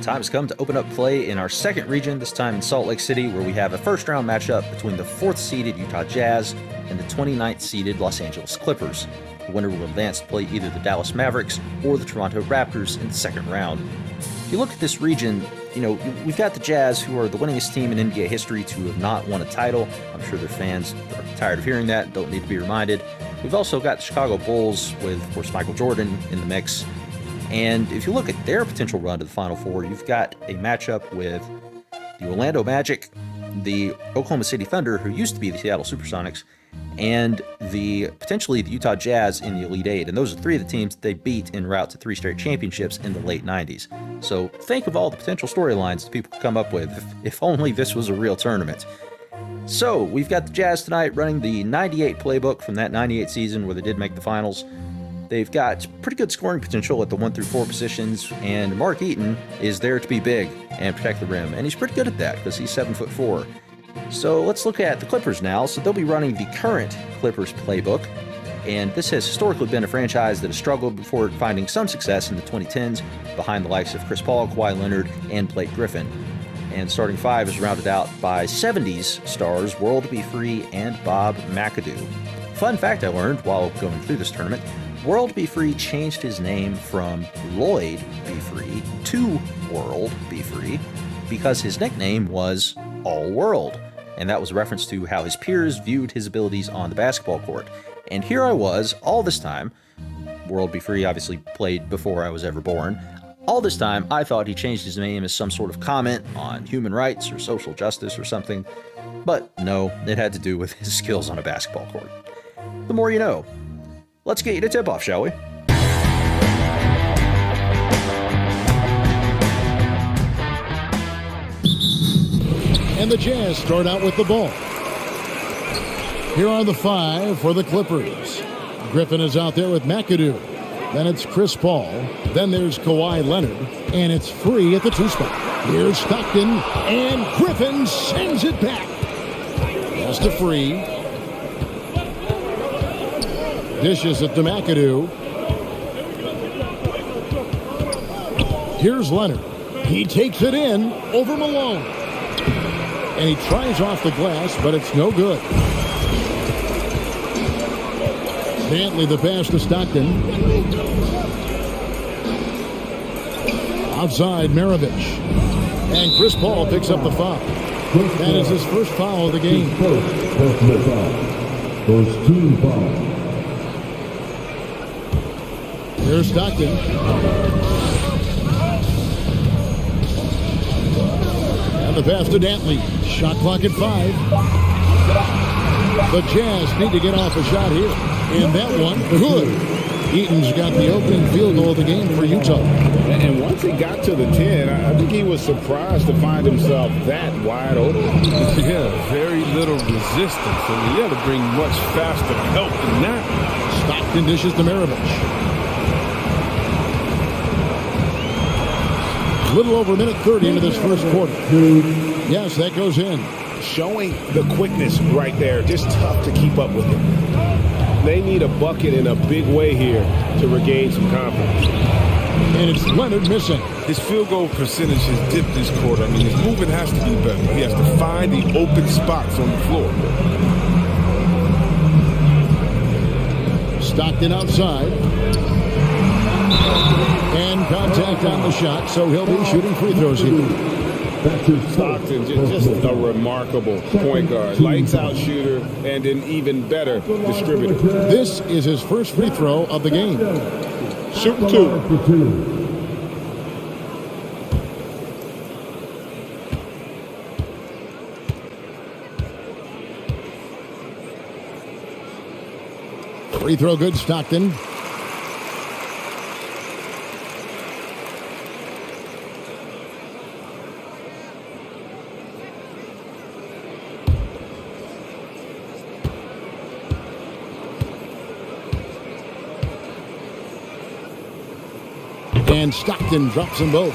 Time has come to open up play in our second region, this time in Salt Lake City, where we have a first-round matchup between the 4th-seeded Utah Jazz and the 29th-seeded Los Angeles Clippers. The winner will advance to play either the Dallas Mavericks or the Toronto Raptors in the second round. If you look at this region, we've got the Jazz, who are the winningest team in NBA history to have not won a title. I'm sure their fans are tired of hearing that, don't need to be reminded. We've also got the Chicago Bulls with, of course, Michael Jordan in the mix. And if you look at their potential run to the Final Four, you've got a matchup with the Orlando Magic, the Oklahoma City Thunder, who used to be the Seattle Supersonics, and potentially the Utah Jazz in the Elite Eight. And those are three of the teams they beat en route to 3 straight championships in the late 90s. So think of all the potential storylines that people could come up with if only this was a real tournament. So we've got the Jazz tonight running the 98 playbook from that 98 season where they did make the finals. They've got pretty good scoring potential at the 1 through 4 positions, and Mark Eaton is there to be big and protect the rim, and he's pretty good at that because he's 7'4". So let's look at the Clippers now. So they'll be running the current Clippers playbook, and this has historically been a franchise that has struggled before finding some success in the 2010s behind the likes of Chris Paul, Kawhi Leonard, and Blake Griffin. And starting 5 is rounded out by 70s stars World Be Free and Bob McAdoo. Fun fact I learned while going through this tournament: World Be Free changed his name from Lloyd Be Free to World Be Free because his nickname was All World, and that was a reference to how his peers viewed his abilities on the basketball court. And here I was, all this time, World Be Free obviously played before I was ever born, all this time I thought he changed his name as some sort of comment on human rights or social justice or something, but no, it had to do with his skills on a basketball court. The more you know. Let's get you to tip-off, shall we? And the Jazz start out with the ball. Here are the 5 for the Clippers. Griffin is out there with McAdoo. Then it's Chris Paul. Then there's Kawhi Leonard. And it's Free at the 2 spot. Here's Stockton. And Griffin sends it back. Pass to Free. Dishes it to McAdoo. Here's Leonard. He takes it in over Malone. And he tries off the glass, but it's no good. Dantley the pass to Stockton. Outside Maravich. And Chris Paul picks up the foul. That is his first foul of the game. First team foul. Here's Stockton. And the pass to Dantley. Shot clock at 5. The Jazz need to get off a shot here. And that one, good. Eaton's got the opening field goal of the game for Utah. And once he got to the 10, I think he was surprised to find himself that wide open. Yeah, very little resistance. I mean, you had to bring much faster help than that. Stockton dishes to Maravich. A little over a minute 30 into this first quarter. Yes, that goes in. Showing the quickness right there. Just tough to keep up with him. They need a bucket in a big way here to regain some confidence. And it's Leonard missing. His field goal percentage has dipped this quarter. I mean, his movement has to be better. He has to find the open spots on the floor. Stockton outside. And contact on the shot, so he'll be shooting free throws here. Stockton, just a remarkable point guard. Lights out shooter and an even better distributor. This is his first free throw of the game. Shoot 2. Free throw good, Stockton. And Stockton drops them both.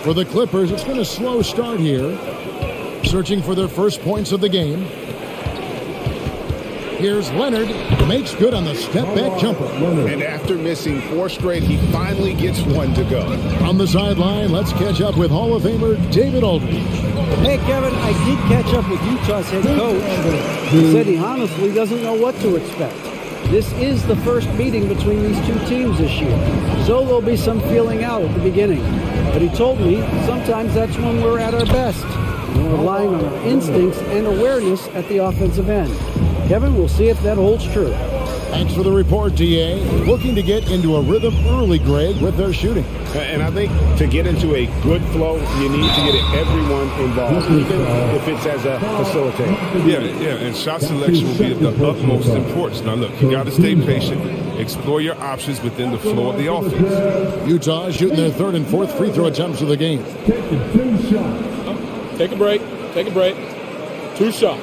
For the Clippers, it's been a slow start here. Searching for their first points of the game. Here's Leonard. Makes good on the step-back jumper. And after missing 4 straight, he finally gets one to go. On the sideline, let's catch up with Hall of Famer David Aldridge. Hey, Kevin, I did catch up with Utah's head coach. He said he honestly doesn't know what to expect. This is the first meeting between these two teams this year, so there'll be some feeling out at the beginning. But he told me sometimes that's when we're at our best. We're relying on our instincts and awareness at the offensive end. Kevin, we'll see if that holds true. Thanks for the report, D.A. Looking to get into a rhythm early, Greg, with their shooting. And I think to get into a good flow, you need to get everyone involved, even if it's as a facilitator. Yeah, and shot selection will be of the utmost importance. Now, look, you got to stay patient, explore your options within the flow of the offense. Utah shooting their 3rd and 4th free throw attempts of the game. Take a break. 2 shots.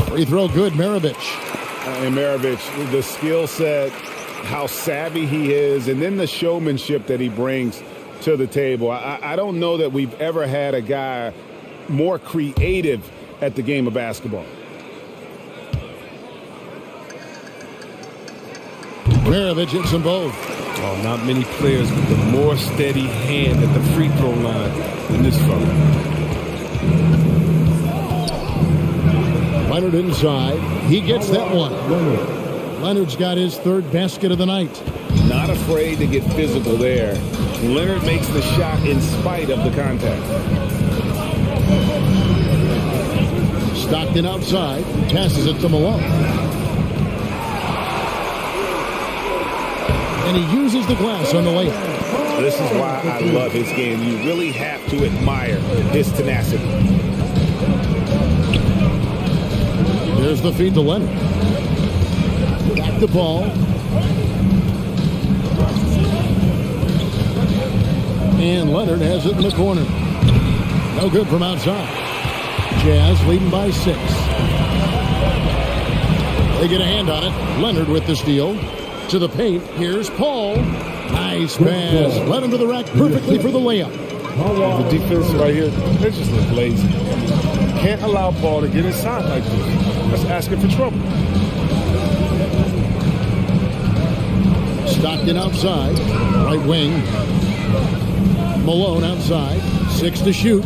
Free throw good, Maravich. And Maravich, the skill set, how savvy he is, and then the showmanship that he brings to the table. I don't know that we've ever had a guy more creative at the game of basketball. Maravich hits them both. Oh, not many players with a more steady hand at the free throw line than this fella. Leonard inside. He gets that one. Leonard's got his 3rd basket of the night. Not afraid to get physical there. Leonard makes the shot in spite of the contact. Stockton outside. Passes it to Malone. And he uses the glass on the layup. This is why I love his game. You really have to admire his tenacity. There's the feed to Leonard. Back the ball. And Leonard has it in the corner. No good from outside. Jazz leading by 6. They get a hand on it. Leonard with the steal. To the paint. Here's Paul. Nice pass. Led him to the rack perfectly for the layup. The defense right here, they just look lazy. Can't allow Paul to get inside like this. That's asking for trouble. Stockton outside. Right wing. Malone outside. 6 to shoot.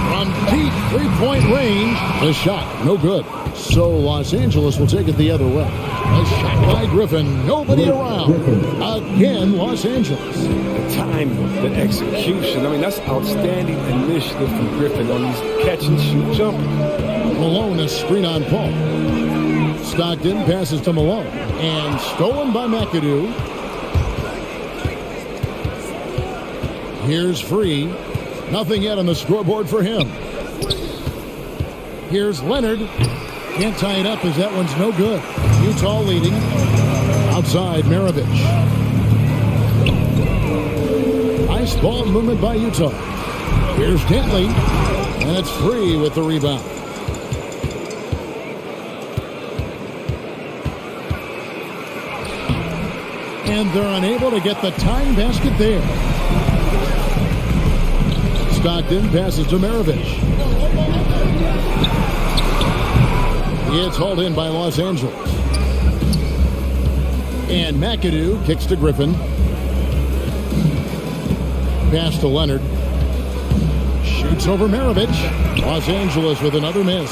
From deep 3-point range. The shot, no good. So Los Angeles will take it the other way. A shot by Griffin. Nobody around. Again, Los Angeles. The time, the execution. I mean, that's outstanding initiative from Griffin on these catch-and-shoot jumpers. Malone, a screen on Paul. Stockton passes to Malone. And stolen by McAdoo. Here's Free. Nothing yet on the scoreboard for him. Here's Leonard. Can't tie it up as that one's no good. Utah leading. Outside, Maravich. Nice ball movement by Utah. Here's Dantley. And it's Free with the rebound. And they're unable to get the tying basket there. Stockton passes to Maravich. It's hauled in by Los Angeles. And McAdoo kicks to Griffin. Pass to Leonard. Shoots over Maravich. Los Angeles with another miss.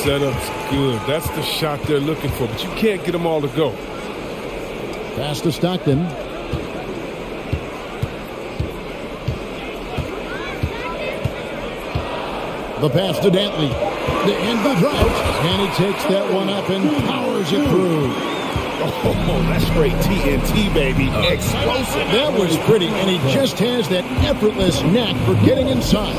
Setup's good. That's the shot they're looking for, but you can't get them all to go. Pass to Stockton. The pass to Dantley. The end of the drought. And he takes that one up and powers it through. Oh, that's straight TNT, baby. Explosive. That was pretty, and he just has that effortless knack for getting inside.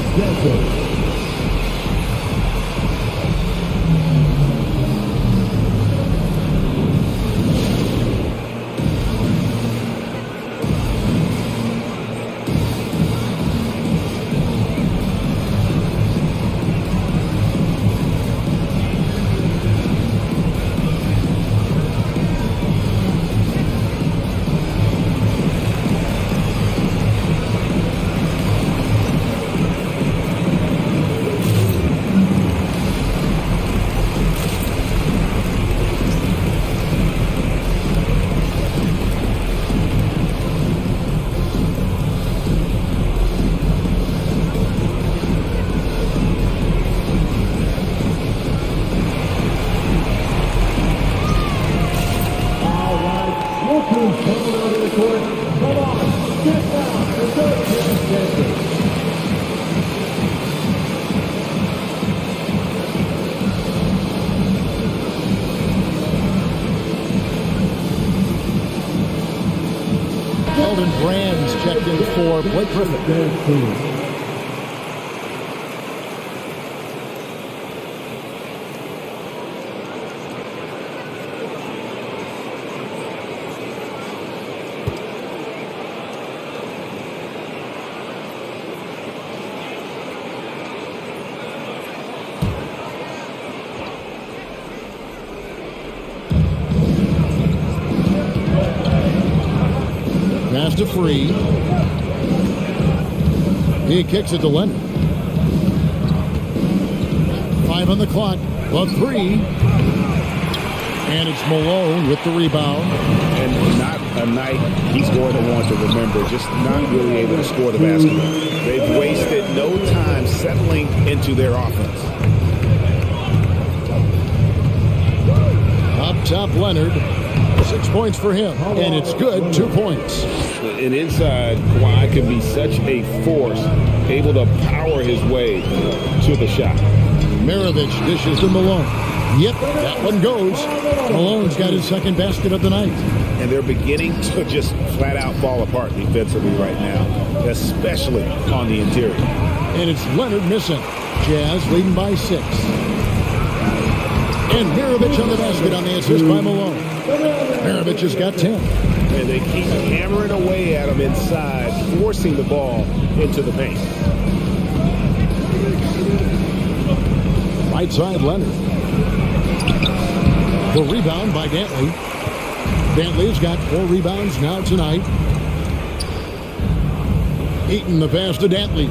Kevin Brand's checked in for Blake Griffin. Pass to Free. He kicks it to Leonard. 5 on the clock. Above 3. And it's Malone with the rebound. And not a night he's going to want to remember. Just not really able to score the basketball. They've wasted no time settling into their offense. Up top, Leonard. 6 points for him. And it's good. 2 points. And inside, Kawhi can be such a force, able to power his way to the shot. Maravich dishes to Malone. Yep, that one goes. Malone's got his second basket of the night. And they're beginning to just flat out fall apart defensively right now, especially on the interior. And it's Leonard missing. Jazz leading by 6. And Maravich on the basket on the assist by Malone. Maravich has got 10. And they keep hammering away at him inside, forcing the ball into the paint. Right side, Leonard. The rebound by Dantley. Dantley's got 4 rebounds now tonight. Eaton the pass to Dantley.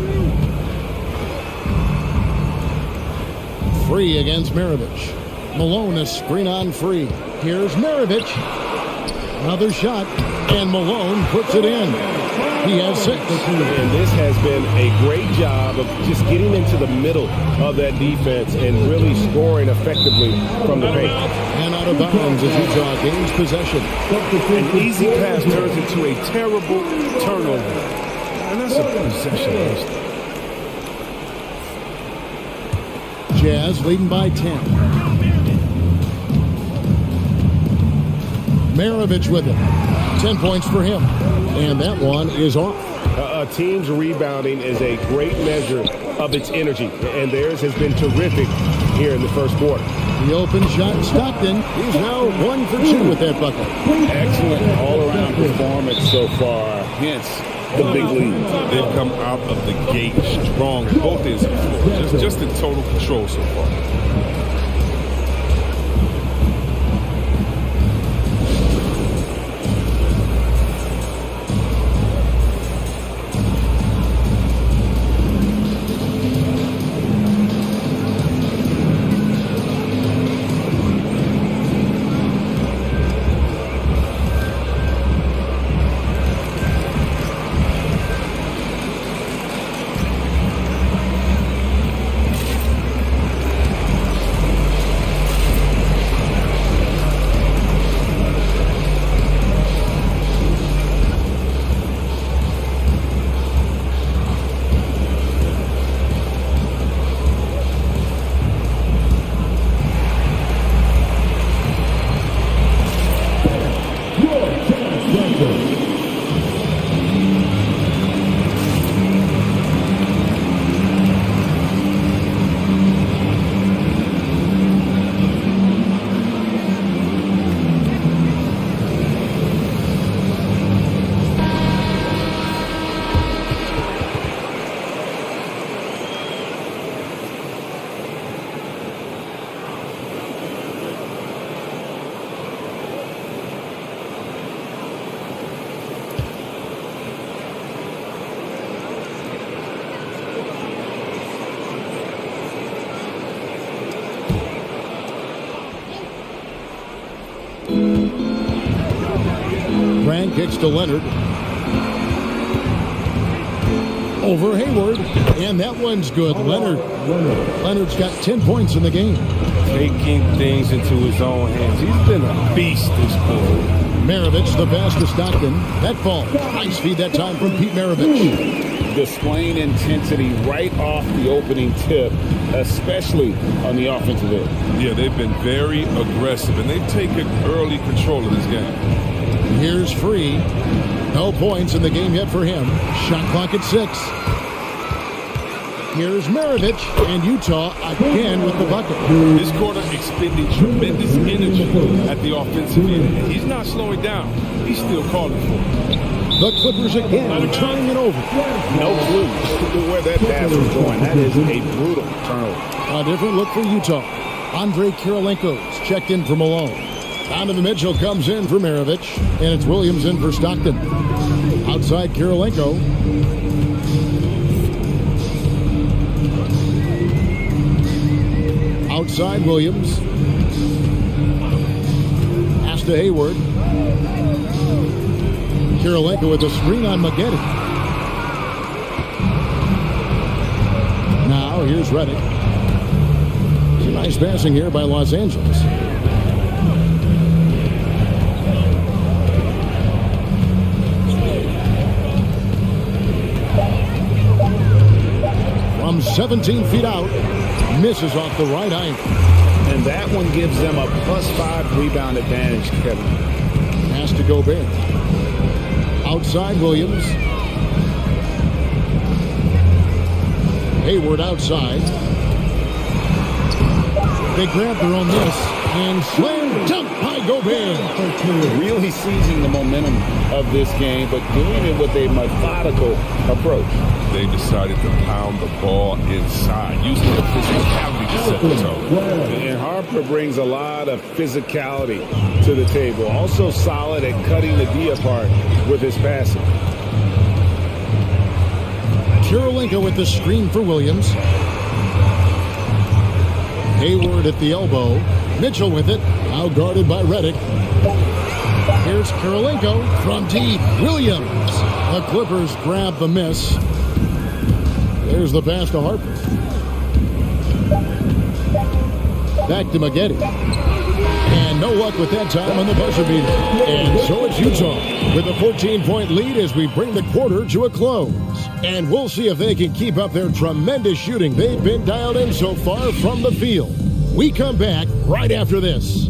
Free against Maravich. Malone a screen on Free. Here's Maravich. Another shot, and Malone puts it in. He has 6. And this has been a great job of just getting into the middle of that defense and really scoring effectively from the paint. And out of bounds as Utah gains possession. An easy pass turns into a terrible turnover. And that's a possession waste. Jazz leading by 10. Maravich with it. 10 points for him. And that one is off. A team's rebounding is a great measure of its energy, and theirs has been terrific here in the first quarter. The open shot, Stockton. He's now 1 for 2 with that bucket. Excellent all-around performance so far, hence the big lead. They've come out of the gate strong, both ends of the floor. Just in total control so far. Brand kicks to Leonard. Over Hayward. And that one's good. Leonard's got 10 points in the game. Taking things into his own hands. He's been a beast this quarter. Maravich, the pass to Stockton. That ball. Nice feed that time from Pete Maravich. Displaying intensity right off the opening tip, especially on the offensive end. Yeah, they've been very aggressive, and they've taken early control of this game. Here's Free. No points in the game yet for him. Shot clock at 6. Here's Maravich, and Utah again with the bucket. This quarter expending tremendous energy at the offensive end. And he's not slowing down. He's still calling for it. The Clippers again turning it over. No clue where that pass was going. That is a brutal turnover. A different look for Utah. Andrei Kirilenko's checked in for Malone. Donovan Mitchell comes in for Maravich, and it's Williams in for Stockton. Outside Kirilenko. Outside Williams. Pass to Hayward. Kirilenko with a screen on McAdoo. Now here's Redick. Some nice passing here by Los Angeles. From 17 feet out, misses off the right ankle. And that one gives them a +5 rebound advantage, Kevin. Pass to Gobert. Outside Williams. Hayward outside. They grab their own miss and slam dunk by Gobert. Really seizing the momentum of this game, but doing it with a methodical approach. They decided to pound the ball inside, using the physicality to set the tone. And Harper brings a lot of physicality to the table. Also solid at cutting the D apart with his passing. Kirilenko with the screen for Williams. Hayward at the elbow. Mitchell with it. Now guarded by Redick. Here's Kirilenko from deep. Williams. The Clippers grab the miss. There's the pass to Harper. Back to McAdoo. And no luck with that time on the buzzer beater. And so it's Utah with a 14-point lead as we bring the quarter to a close. And we'll see if they can keep up their tremendous shooting they've been dialed in so far from the field. We come back right after this.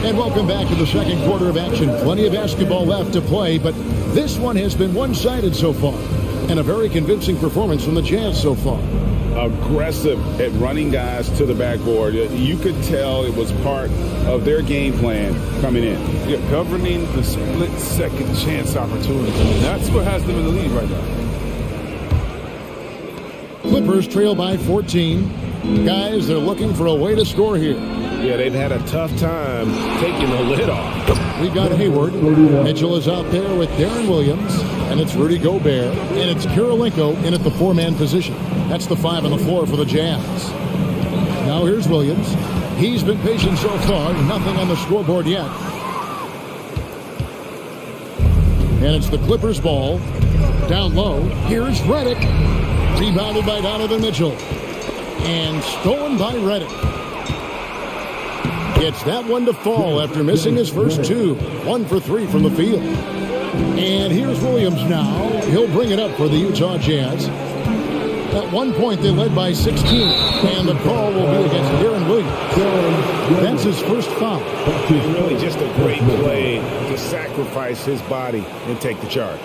And welcome back to the second quarter of action. Plenty of basketball left to play, but this one has been one-sided so far. And a very convincing performance from the Jazz so far. Aggressive at running guys to the backboard. You could tell it was part of their game plan coming in. Yeah, governing the split-second chance opportunity. That's what has them in the lead right now. Clippers trail by 14. Guys, they're looking for a way to score here. Yeah, they've had a tough time taking the lid off. We got Hayward. Mitchell is out there with Darren Williams. And it's Rudy Gobert. And it's Kirilenko in at the 4-man position. That's the 5 on the floor for the Jazz. Now here's Williams. He's been patient so far. Nothing on the scoreboard yet. And it's the Clippers ball. Down low. Here's Redick. Rebounded by Donovan Mitchell. And stolen by Redick. Gets that one to fall after missing his first 2. 1 for 3 from the field. And here's Williams now. He'll bring it up for the Utah Jazz. At one point, they led by 16. And the call will be against Darren Williams. That's his first foul. Really just a great play to sacrifice his body and take the charge.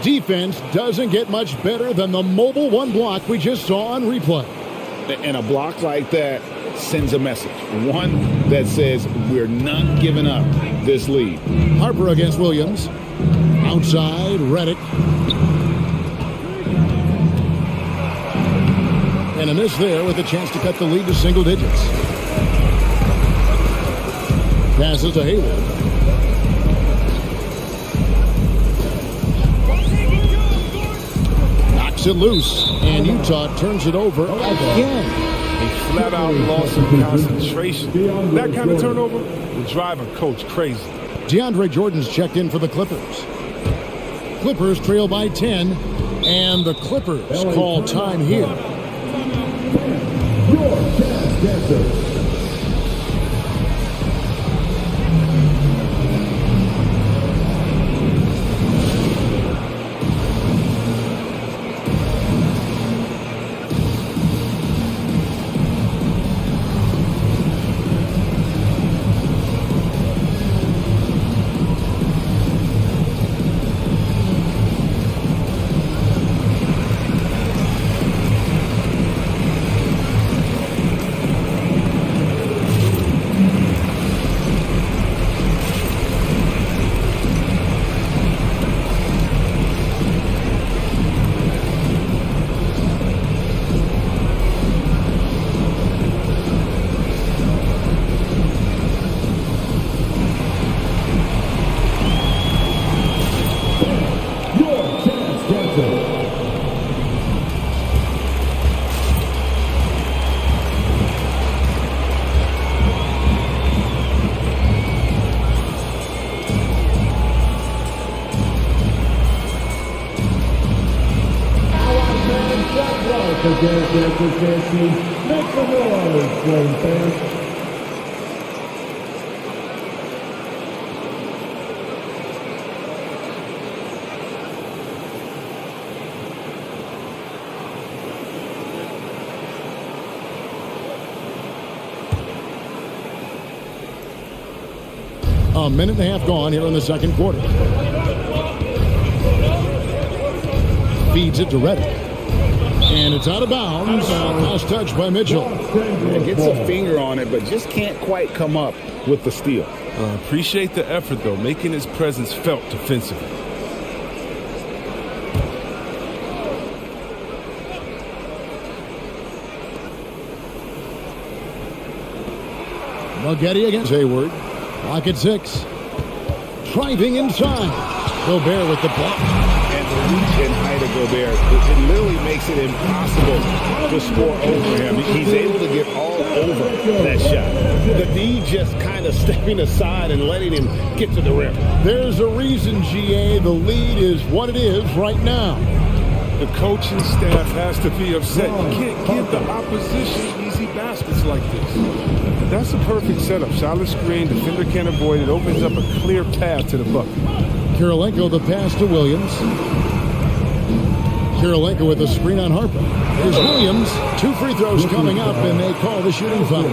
Defense doesn't get much better than the mobile one block we just saw on replay. And a block like that sends a message. One that says we're not giving up this lead. Harper against Williams. Outside, Redick. And a miss there with a chance to cut the lead to single digits. Passes to Hayward. Knocks it loose. And Utah turns it over again. A flat-out loss of concentration. That kind of turnover will drive a coach crazy. DeAndre Jordan's checked in for the Clippers. Clippers trail by 10, and the Clippers call time here. A minute and a half gone here in the second quarter. Feeds it to Reddick. And it's out of bounds. Last touch by Mitchell. Yeah, gets a finger on it, but just can't quite come up with the steal. Appreciate the effort, though, making his presence felt defensively. McAdoo against Hayward. Lock at 6. Driving inside. Gobert with the block. And the reach and height of Gobert, it literally makes it impossible to score over him. He's able to get all over that shot. The D just kind of stepping aside and letting him get to the rim. There's a reason, GA, the lead is what it is right now. The coaching staff has to be upset. You can't give the opposition easy baskets like this. That's a perfect setup. Solid screen, defender can't avoid it. Opens up a clear path to the bucket. Kirilenko the pass to Williams. Kirilenko with a screen on Harper. Here's Williams. 2 free throws coming up, and they call the shooting foul.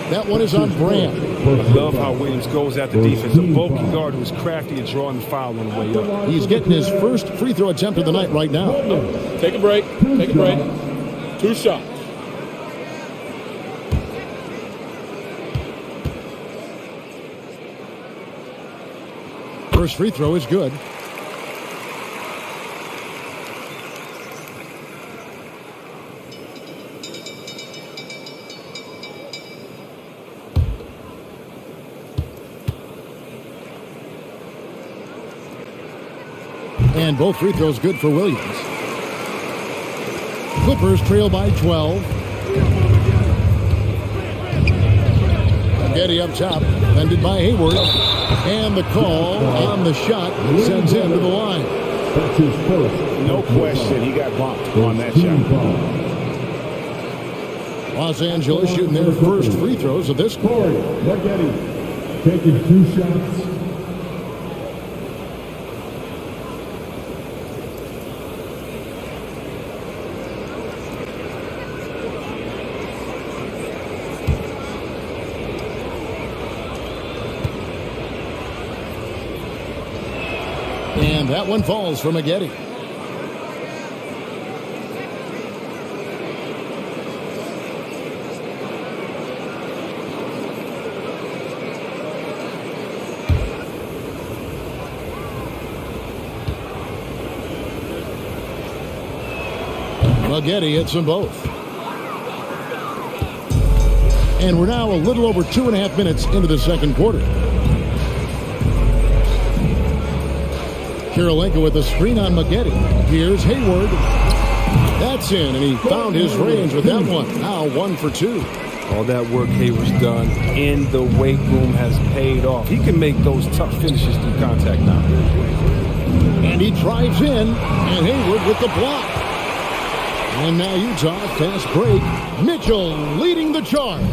That one is on Brand. I love how Williams goes at the defense. A bulky guard who is crafty and drawing the foul on the way up. He's getting his first free throw attempt of the night right now. Take a break. Take a break. 2 shots. First free throw is good. And both free throws good for Williams. Clippers trail by 12. Getty up top, defended by Hayward. And the call on the shot sends him to the line. No question, he got bumped on that shot. Los Angeles shooting their first free throws of this quarter. Getty taking 2 shots. And that one falls for McAdoo. McAdoo hits them both. And we're now a little over 2.5 minutes into the second quarter. Kirilenko with a screen on McAdoo. Here's Hayward. That's in, and he found his range with that one. Now 1 for 2. All that work Hayward's done in the weight room has paid off. He can make those tough finishes through contact now. And he drives in, and Hayward with the block. And now Utah, fast break. Mitchell leading the charge.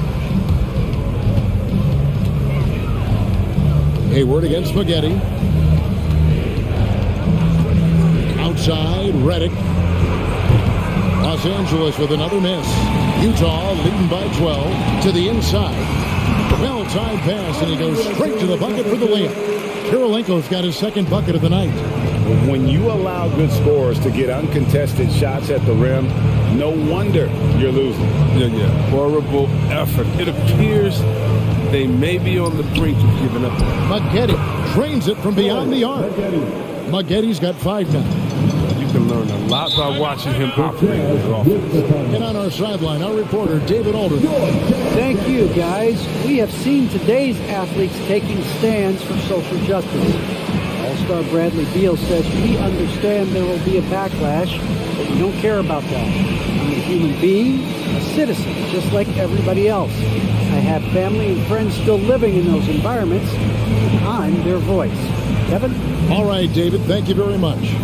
Hayward against McAdoo. Outside, Reddick. Los Angeles with another miss. Utah leading by 12 to the inside. Well-timed pass, and he goes straight to the bucket for the layup. Kirilenko's got his second bucket of the night. When you allow good scorers to get uncontested shots at the rim, no wonder you're losing. Yeah. Horrible effort. It appears they may be on the brink of giving up. McAdoo drains it from beyond the arc. McAdoo's got 5 now. You can learn a lot by watching him operate with offense. And on our sideline, our reporter, David Aldridge. Thank you, guys. We have seen today's athletes taking stands for social justice. All-star Bradley Beal says, "We understand there will be a backlash, but we don't care about that. I'm a human being, a citizen, just like everybody else. I have family and friends still living in those environments, and I'm their voice." Kevin? All right, David, thank you very much.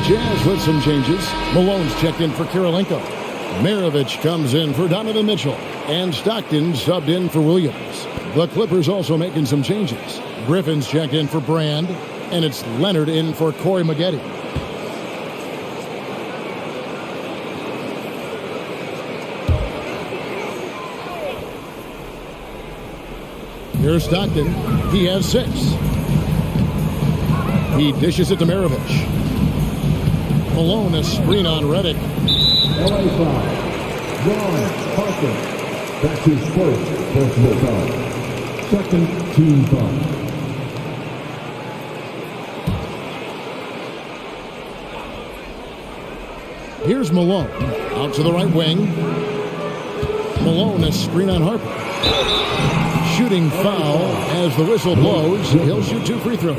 Jazz with some changes. Malone's checked in for Kirilenko. Maravich comes in for Donovan Mitchell. And Stockton subbed in for Williams. The Clippers also making some changes. Griffin's checked in for Brand. And it's Leonard in for Corey McAdoo. Here's Stockton. He has 6. He dishes it to Maravich. Malone, a screen on Redick. LA foul. Ron Parker. That's his first personal foul. Second team foul. Here's Malone. Out to the right wing. Malone, a screen on Harper. Shooting foul as the whistle blows. He'll shoot 2 free throws.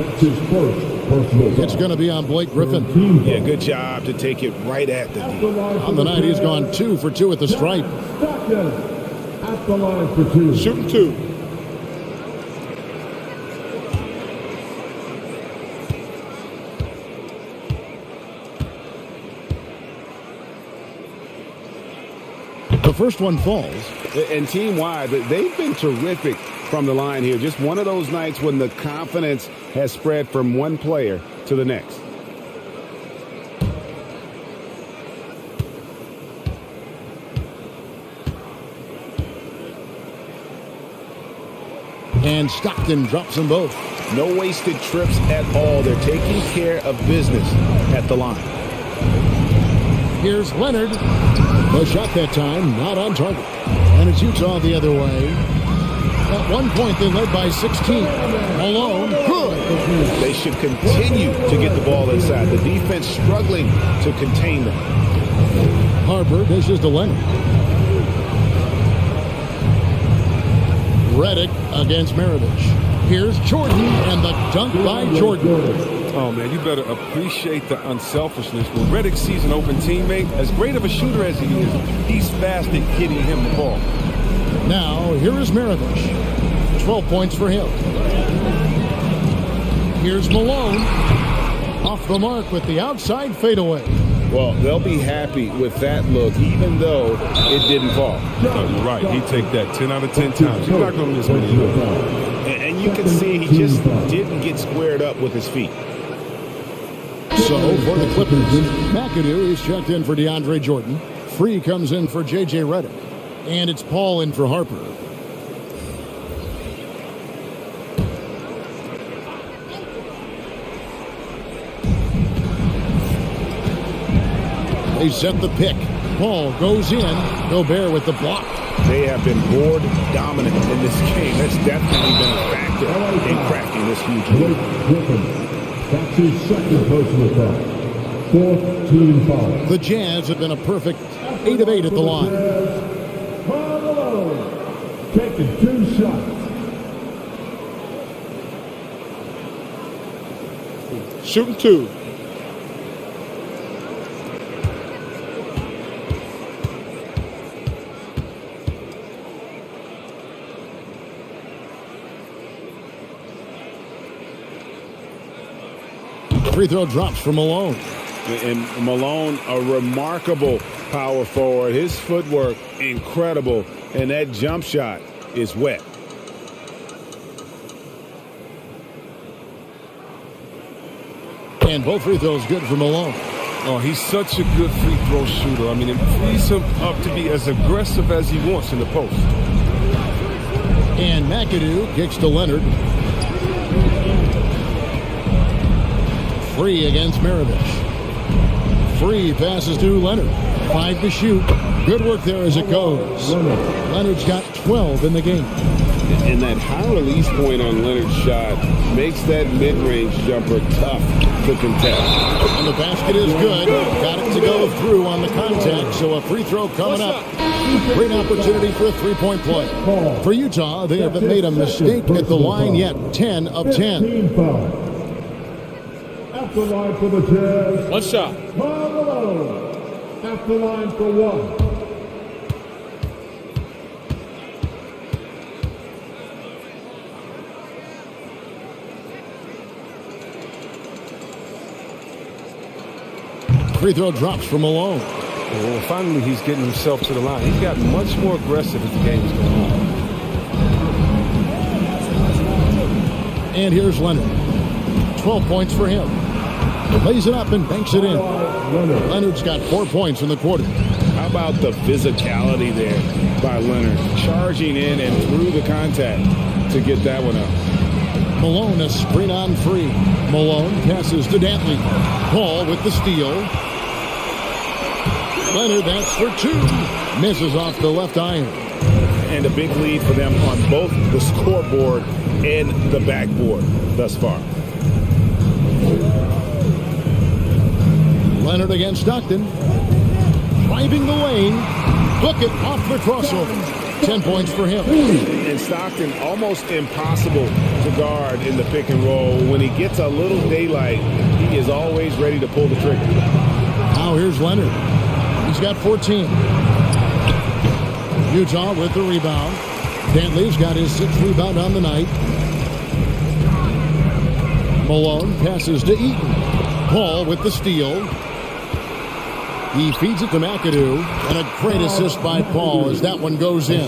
It's going to be on Blake Griffin. Yeah, good job to take it right at the D. On the night, he's gone 2 for 2 at the stripe. At the line for 2. Shooting 2. The first one falls. And team-wide, they've been terrific from the line here. Just one of those nights when the confidence has spread from one player to the next. And Stockton drops them both. No wasted trips at all. They're taking care of business at the line. Here's Leonard. The shot that time, not on target. And it's Utah the other way. At one point, they led by 16. Malone, good. They should continue to get the ball inside. The defense struggling to contain them. Harper dishes to Leonard. Redick against Maravich. Here's Jordan, and the dunk by Jordan. Oh, man, you better appreciate the unselfishness. When Redick sees an open teammate, as great of a shooter as he is, he's fast at getting him the ball. Now, here is Maravich. 12 points for him. Here's Malone. Off the mark with the outside fadeaway. Well, they'll be happy with that look, even though it didn't fall. No, you're right. He'd take that 10 out of 10 times. He's not going to miss many of those. And you can see he just didn't get squared up with his feet. So, for the Clippers, McAdoo is checked in for DeAndre Jordan. Free comes in for J.J. Redick. And it's Paul in for Harper. They set the pick. Paul goes in. Gobert with the block. They have been board dominant in this game. That's definitely been a factor in cracking this huge lead. Griffin. That's his second personal foul. Fourth team foul. The Jazz have been a perfect 8 of 8 at the line. Karl Malone taking 2 shots. Shooting 2. Free throw drops for Malone. And Malone, a remarkable power forward. His footwork, incredible. And that jump shot is wet. And both free throws good for Malone. Oh, he's such a good free throw shooter. I mean, it frees him up to be as aggressive as he wants in the post. And McAdoo kicks to Leonard. Free against Maravich. Free passes to Leonard. 5 to shoot. Good work there as it goes. Leonard's got 12 in the game. And that high release point on Leonard's shot makes that mid-range jumper tough to contest. And the basket is good. Got it to go through on the contact, so a free throw coming up. Great opportunity for a three-point play. For Utah, they haven't made a mistake at the line yet. 10 of 10. At the line for the Jazz. 1 shot. Karl Malone. At the line for 1. Free throw drops from Malone. Well, finally, he's getting himself to the line. He's got much more aggressive as the game is going on. And here's Leonard. 12 points for him. Lays it up and banks it in. Leonard's got 4 points in the quarter. How about the physicality there by Leonard? Charging in and through the contact to get that one up. Malone, a screen on free. Malone passes to Dantley. Paul with the steal. Leonard, that's for 2. Misses off the left iron. And a big lead for them on both the scoreboard and the backboard thus far. Leonard against Stockton. Driving the lane. Book it off the crossover. 10 points for him. And Stockton almost impossible to guard in the pick and roll. When he gets a little daylight, he is always ready to pull the trigger. Now here's Leonard. He's got 14. Utah with the rebound. Dantley's got his 6th rebound on the night. Malone passes to Eaton. Paul with the steal. He feeds it to McAdoo. And a great assist by Paul as that one goes in.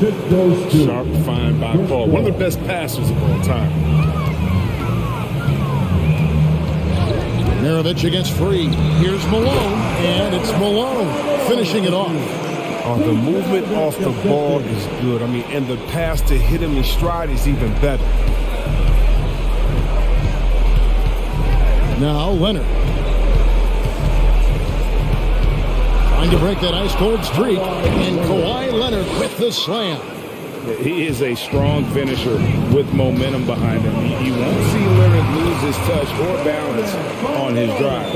Sharp find by Paul. One of the best passers of all time. Maravich against Free. Here's Malone. And it's Malone finishing it off. The movement off the ball is good. I mean, and the pass to hit him in stride is even better. Now Leonard. Trying to break that ice-cold streak. And Kawhi Leonard with the slam. He is a strong finisher with momentum behind him. You won't see Leonard lose his touch or balance on his drive.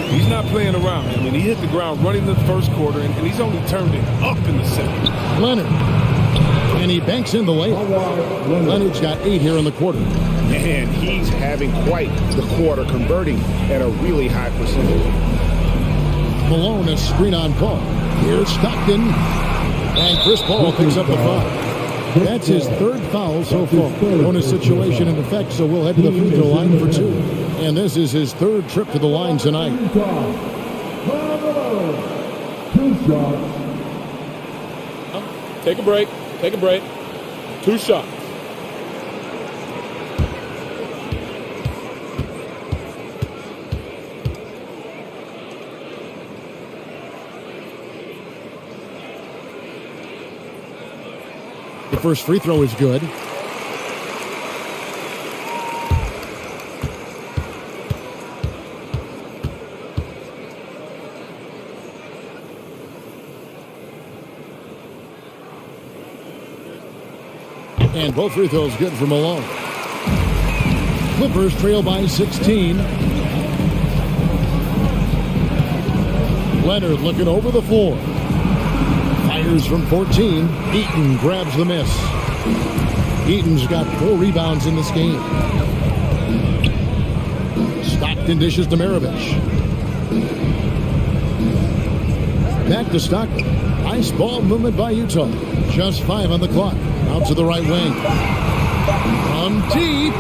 He's not playing around. I mean, he hit the ground running the first quarter, and he's only turned it up in the second. Leonard. And he banks in the layup. Leonard's got 8 here in the quarter. And he's having quite the quarter, converting at a really high percentage. Malone, a screen on Paul. Here's Stockton. And Chris Paul picks up the foul. That's his 3rd foul so far. Bonus situation in effect, so we'll head to the free throw line for 2. And this is his 3rd trip to the line tonight. 2 shots. Take a break. Take a break. 2 shots. The first free throw is good. And both free throws good for Malone. Clippers trail by 16. Leonard looking over the floor. Fires from 14. Eaton grabs the miss. Eaton's got 4 rebounds in this game. Stockton dishes to Maravich. Back to Stockton. Nice ball movement by Utah. Just 5 on the clock. Out to the right wing. From deep.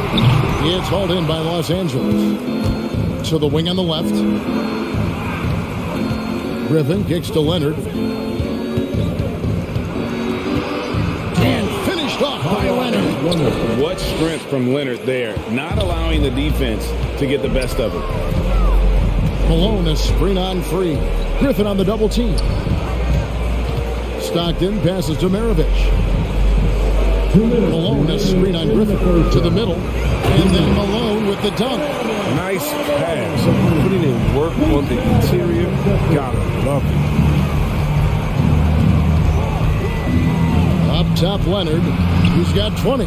It's hauled in by Los Angeles. To the wing on the left. Griffin kicks to Leonard. And finished off by Leonard. What strength from Leonard there, not allowing the defense to get the best of it. Malone, a screen on free. Griffin on the double team. Stockton passes to Maravich. Malone, a screen on Griffin to the middle. And then Malone with the dunk. Nice pass. Putting in work on the interior. Gotta love it. Up top, Leonard. He's got 20.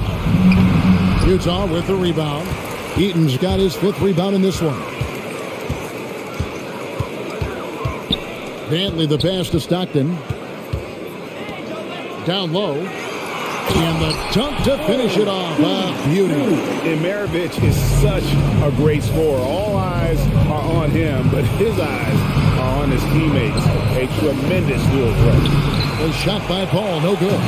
Utah with the rebound. Eaton's got his 5th rebound in this one. Dantley the pass to Stockton. Down low. And the dunk to finish it off. Beauty. And Maravich is such a great scorer. All eyes are on him, but his eyes are on his teammates. A tremendous dual threat. A shot by Paul, no good.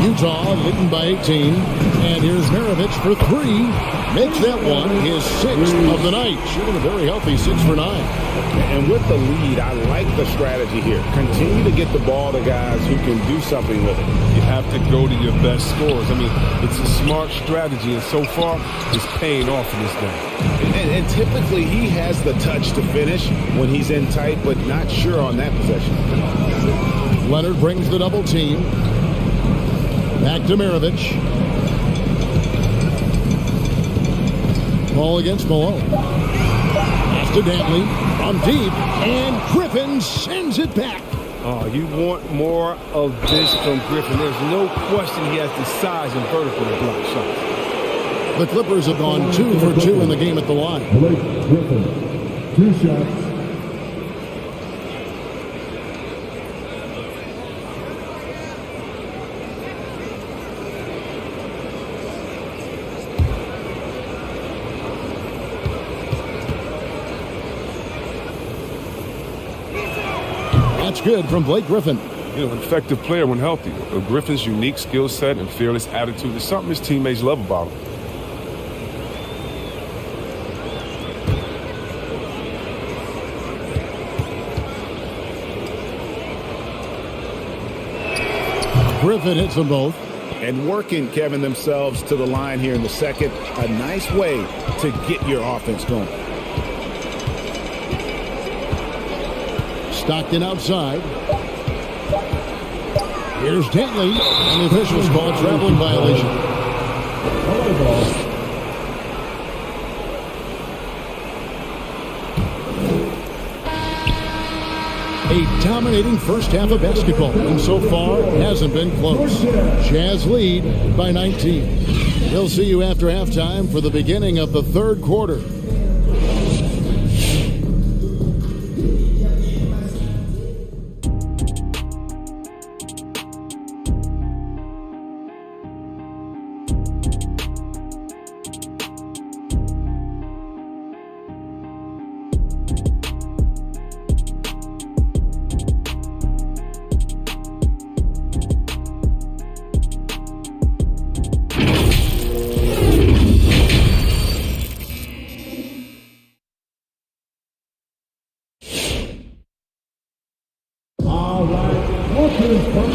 Utah leading by 18. And here's Maravich for 3. Makes that one his 6th of the night. Shooting a very healthy 6 for 9. And with the lead, I like the strategy here. Continue to get the ball to guys who can do something with it. You have to go to your best scorers. I mean, it's a smart strategy, and so far, it's paying off in this game. And typically, he has the touch to finish when he's in tight, but not sure on that possession. Leonard brings the double team. Back to Maravich. Ball against Malone. Pass to Dantley. From deep. And Griffin sends it back. Oh, you want more of this from Griffin. There's no question he has the size and vertical to block shots. The Clippers have gone 2 for 2 in the game at the line. Blake Griffin, 2 shots. That's good from Blake Griffin. You know, an effective player when healthy. Griffin's unique skill set and fearless attitude is something his teammates love about him. Griffin hits them both. And working, Kevin, themselves to the line here in the second. A nice way to get your offense going. Stockton outside. Here's Dantley, and the officials call a traveling violation. A dominating first half of basketball, and so far it hasn't been close. Jazz lead by 19. We'll see you after halftime for the beginning of the third quarter.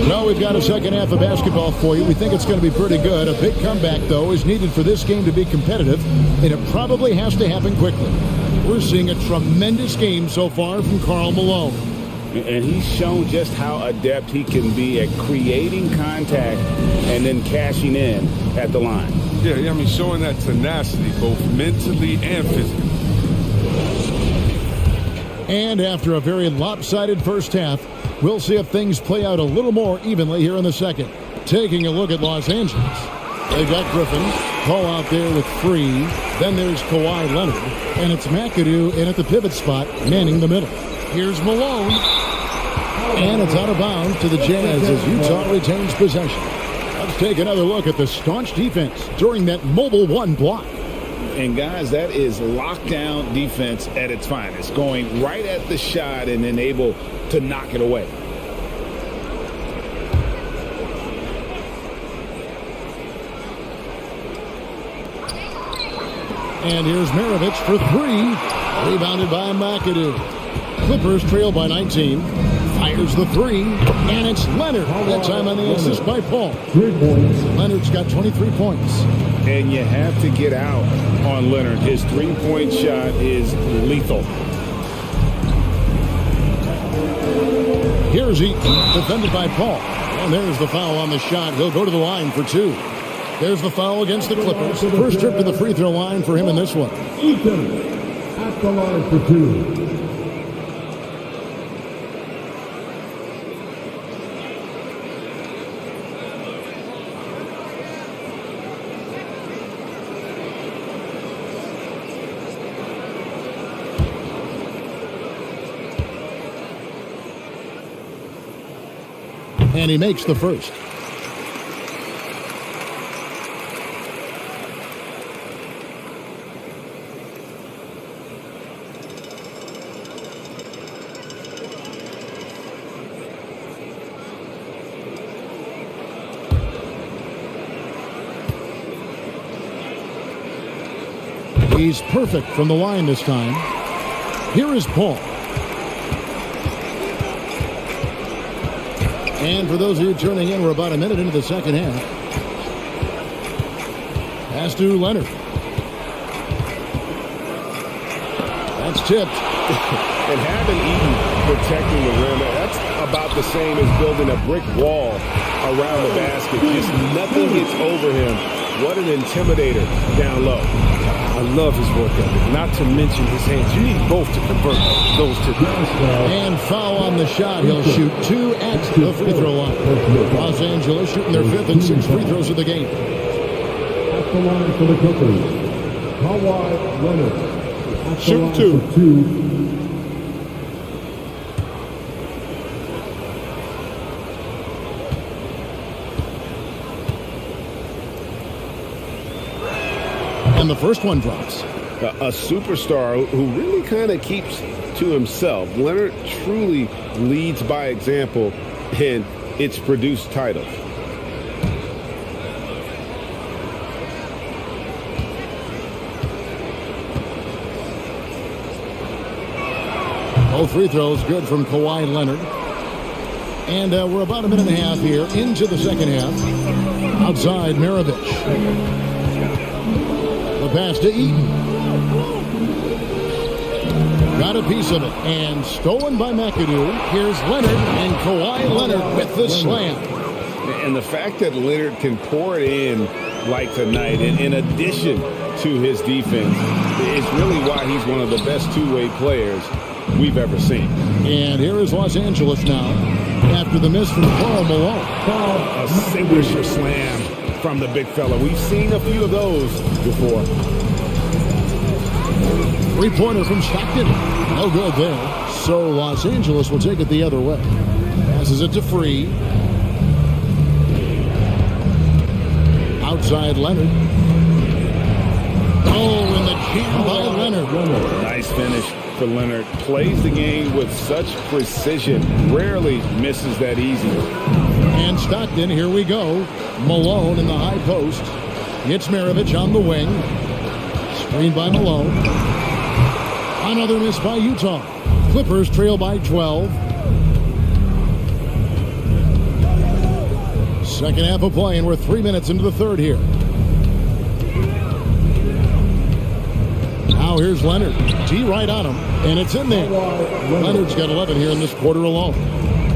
Well, we've got a second half of basketball for you. We think it's going to be pretty good. A big comeback, though, is needed for this game to be competitive, and it probably has to happen quickly. We're seeing a tremendous game so far from Karl Malone. And he's shown just how adept he can be at creating contact and then cashing in at the line. Yeah, I mean, showing that tenacity both mentally and physically. And after a very lopsided first half, we'll see if things play out a little more evenly here in the second. Taking a look at Los Angeles. They've got Griffin. Call out there with Free. Then there's Kawhi Leonard. And it's McAdoo in at the pivot spot, manning the middle. Here's Malone. And it's out of bounds to the Jazz as Utah retains possession. Let's take another look at the staunch defense during that mobile one block. And guys, that is lockdown defense at its finest. Going right at the shot and then able to knock it away. And here's Maravich for three. Rebounded by McAdoo. Clippers trail by 19. Fires the three. And it's Leonard. That time on the assist by Paul. 3 points. Leonard's got 23 points. And you have to get out on Leonard. His three-point shot is lethal. Here's Eaton, defended by Paul. And there's the foul on the shot. He'll go to the line for two. There's the foul against the Clippers. First trip to the free throw line for him in this one. Eaton at the line for 2. And he makes the first. He's perfect from the line this time. Here is Paul. And for those of you turning in, we're about a minute into the second half. Pass to Leonard. That's tipped. And having Eaton protecting the rim, that's about the same as building a brick wall around the basket. Just nothing gets over him. What an intimidator down low. I love his work ethic, not to mention his hands. You need both to convert those two. And foul on the shot. He'll shoot 2 at the free throw line. Los Angeles shooting their 5th and 6th free throws of the game. At the line for the Clippers, Kawhi Leonard. Shoot 2. And the first one drops. A superstar who really kind of keeps to himself. Leonard truly leads by example, and it's produced titles. Both free throws good from Kawhi Leonard. And we're about a minute and a half here into the second half. Outside, Maravich. The pass to Eaton. Got a piece of it. And stolen by McAdoo. Here's Leonard. And Kawhi Leonard with the slam. And the fact that Leonard can pour it in like tonight, and in addition to his defense, is really why he's one of the best two-way players we've ever seen. And here is Los Angeles now after the miss from Karl Malone. A signature slam from the big fella. We've seen a few of those before. Three-pointer from Stockton. No good there. So Los Angeles will take it the other way. Passes it to Free. Outside Leonard. Oh, and the jam by Leonard. Nice finish for Leonard. Plays the game with such precision. Rarely misses that easy. And Stockton, here we go. Malone in the high post. It's Maravich on the wing. Screen by Malone. Another miss by Utah. Clippers trail by 12. Second half of play, and we're 3 minutes into the third here. Now here's Leonard. T right on him, and it's in there. Leonard's got 11 here in this quarter alone.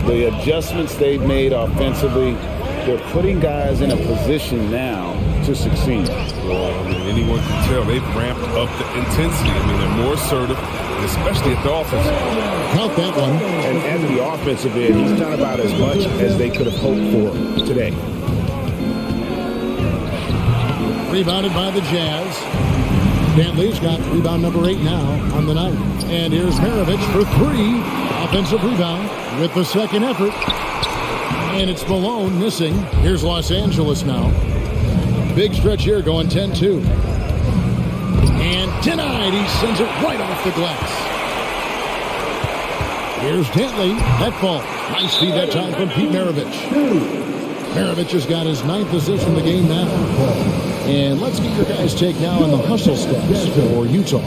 The adjustments they've made offensively, they're putting guys in a position now to succeed. Well, I mean, anyone can tell they've ramped up the intensity. I mean, they're more assertive, especially at the offensive end. Count that one. And at the offensive end, he's done about as much as they could have hoped for today. Rebounded by the Jazz. Dantley's got rebound number 8 now on the night. And here's Maravich for 3. Offensive rebound with the second effort. And it's Malone missing. Here's Los Angeles now. Big stretch here going 10-2. And denied. He sends it right off the glass. Here's Dantley. That ball. Nice feed that time from Pete Maravich. Maravich has got his 9th assist in the game now. And let's get your guys' take now on the hustle steps for Utah.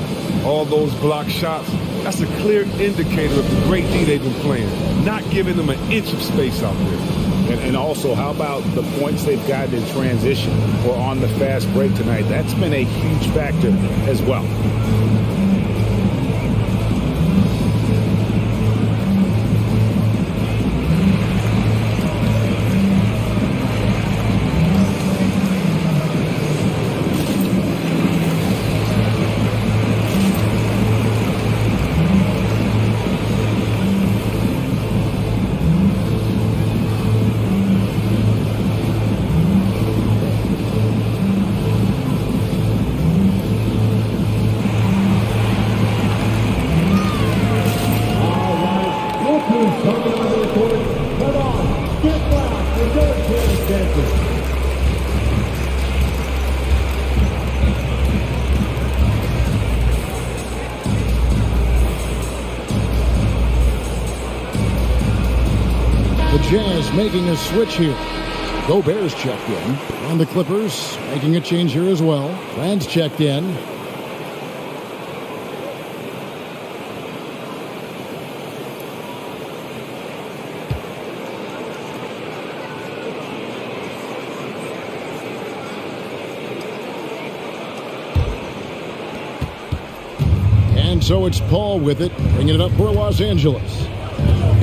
All those block shots, that's a clear indicator of the great D they've been playing. Not giving them an inch of space out there. And also, how about the points they've gotten in transition or on the fast break tonight? That's been a huge factor as well. Jazz making a switch here. Gobert's checked in. And the Clippers making a change here as well. Rand's checked in. so it's Paul with it, bringing it up for Los Angeles.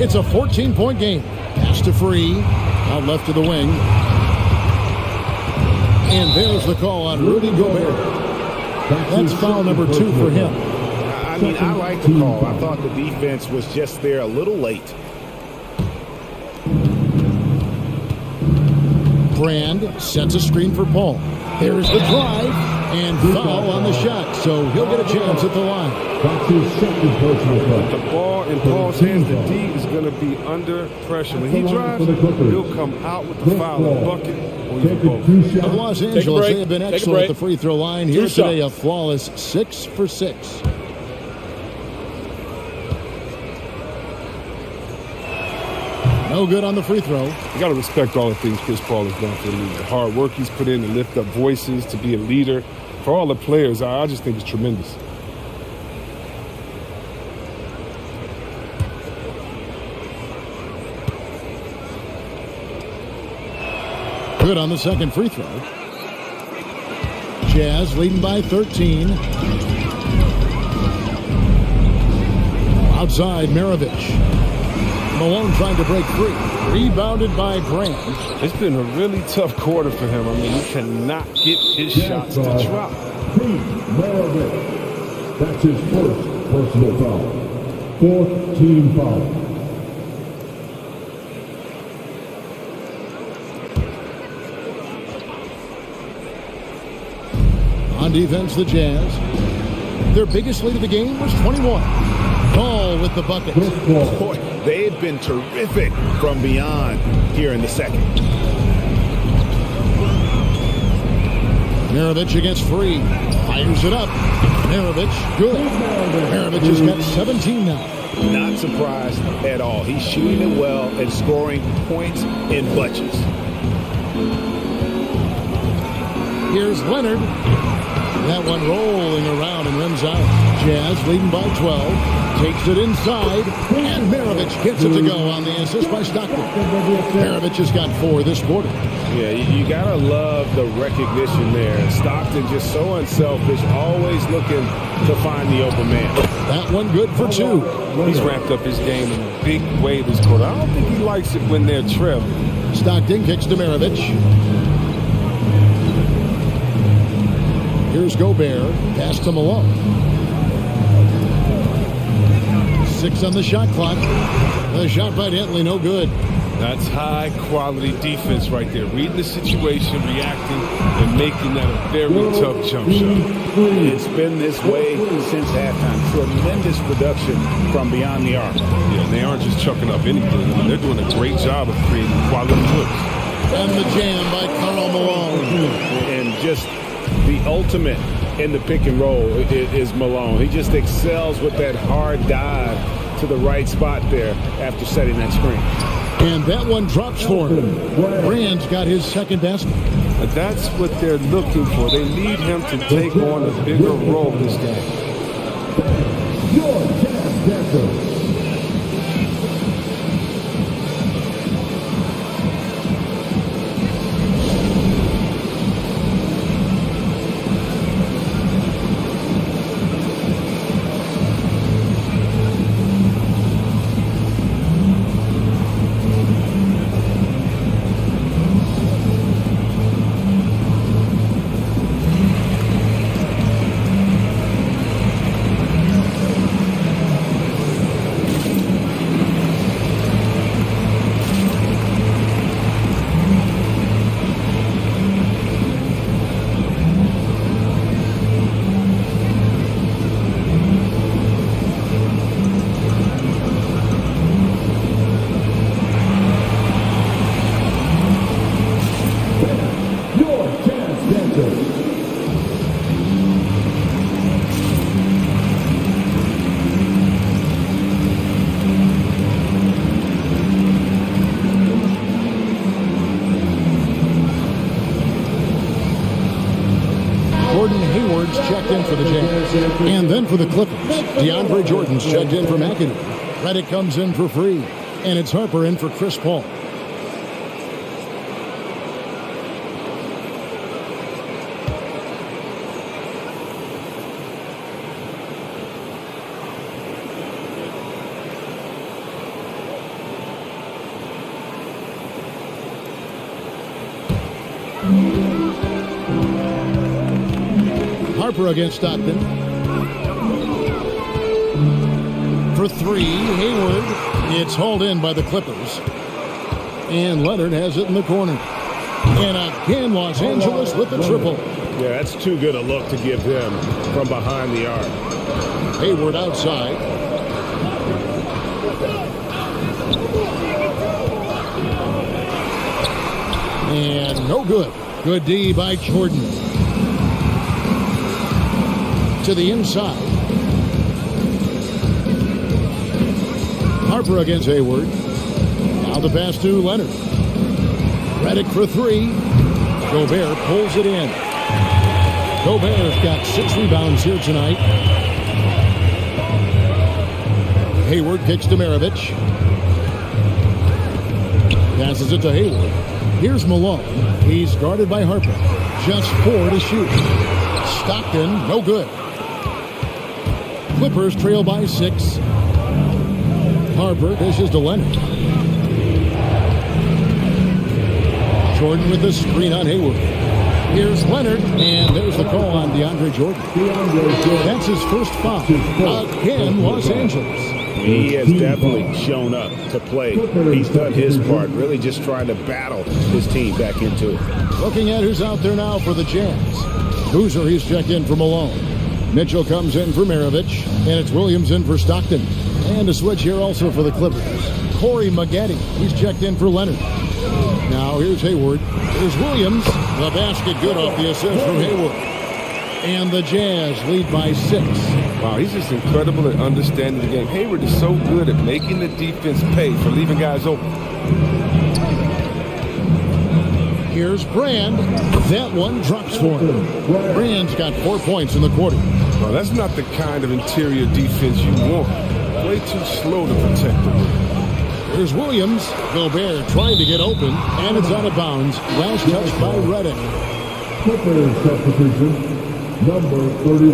It's a 14-point game. Pass to Free, out left to the wing. And there's the call on Rudy Gobert. That's foul number 2 for him. I mean, I like the call. I thought the defense was just there a little late. Brand sets a screen for Paul. There's the drive and foul on the shot, so he'll get a chance at the line. With the ball in Paul's hands, the D is going to be under pressure. When he drives, he'll come out with the foul, a bucket, or even both. And Los Angeles, they have been excellent at the free throw line. Here today, a flawless 6 for 6. No good on the free throw. You got to respect all the things Chris Paul has done for the league. The hard work he's put in to lift up voices, to be a leader. For all the players, I just think it's tremendous. Good on the second free throw. Jazz leading by 13. Outside, Maravich. Malone trying to break free. Rebounded by Brand. It's been a really tough quarter for him. I mean, he cannot get his shots to drop. Maravich. That's his first personal foul. 4th team foul. On defense, the Jazz. Their biggest lead of the game was 21. Ball with the bucket. Boy, they've been terrific from beyond here in the second. Maravich against Free. Fires it up. Maravich, good. Maravich has got 17 now. Not surprised at all. He's shooting it well and scoring points in bunches. Here's Leonard. That one rolling around and runs out. Jazz leading by 12. Takes it inside. And Maravich gets it to go on the assist by Stockton. Maravich has got 4 this quarter. Yeah, you got to love the recognition there. Stockton just so unselfish, always looking to find the open man. That one good for 2. He's ramped up his game in a big way this quarter. I don't think he likes it when they're trailing. Stockton kicks to Maravich. Here's Gobert. Pass to Malone. 6 on the shot clock. The shot by Dantley, no good. That's high-quality defense right there. Reading the situation, reacting, and making that a very tough jump shot. It's been this way since halftime. Tremendous production from beyond the arc. Yeah, they aren't just chucking up anything. I mean, they're doing a great job of creating quality looks. And the jam by Karl Malone. And just the ultimate in the pick and roll is Malone. He just excels with that hard dive to the right spot there after setting that screen. And that one drops for him. Brand's got his second basket. That's what they're looking for. They need him to take on a bigger role this game. Checked in for the Jazz. And then for the Clippers, DeAndre Jordan's checked in for McAdoo. Redick comes in for Free. And it's Harper in for Chris Paul. Harper against Stockton. For three, Hayward. It's hauled in by the Clippers. And Leonard has it in the corner. And again, Los Angeles with the triple. Yeah, that's too good a look to give them from behind the arc. Hayward outside. And no good. Good D by Jordan. To the inside. Harper against Hayward. Now the pass to Leonard. Redick for three. Gobert pulls it in. Gobert's got 6 rebounds here tonight. Hayward kicks to Maravich. Passes it to Hayward. Here's Malone. He's guarded by Harper. Just 4 to shoot. Stockton, no good. Clippers trail by 6. Harper dishes to Leonard. Jordan with the screen on Hayward. Here's Leonard, and there's the call on DeAndre Jordan. That's his first foul. Again, Los Angeles. He has definitely shown up to play. He's done his part, really just trying to battle his team back into it. Looking at who's out there now for the Jazz. Boozer, he's checked in for Malone. Mitchell comes in for Maravich, and it's Williams in for Stockton. And a switch here also for the Clippers. Corey McAdoo, he's checked in for Leonard. Now here's Hayward. Here's Williams. The basket good off the assist from Hayward. And the Jazz lead by 6. Wow, he's just incredible at understanding the game. Hayward is so good at making the defense pay for leaving guys open. Here's Brand. That one drops for him. Brand's got 4 points in the quarter. Well, that's not the kind of interior defense you want. Way too slow to protect the rim. Here's Williams. Gobert trying to get open, and it's out of bounds. Last touch by Redick. Clippers substitution, number 31.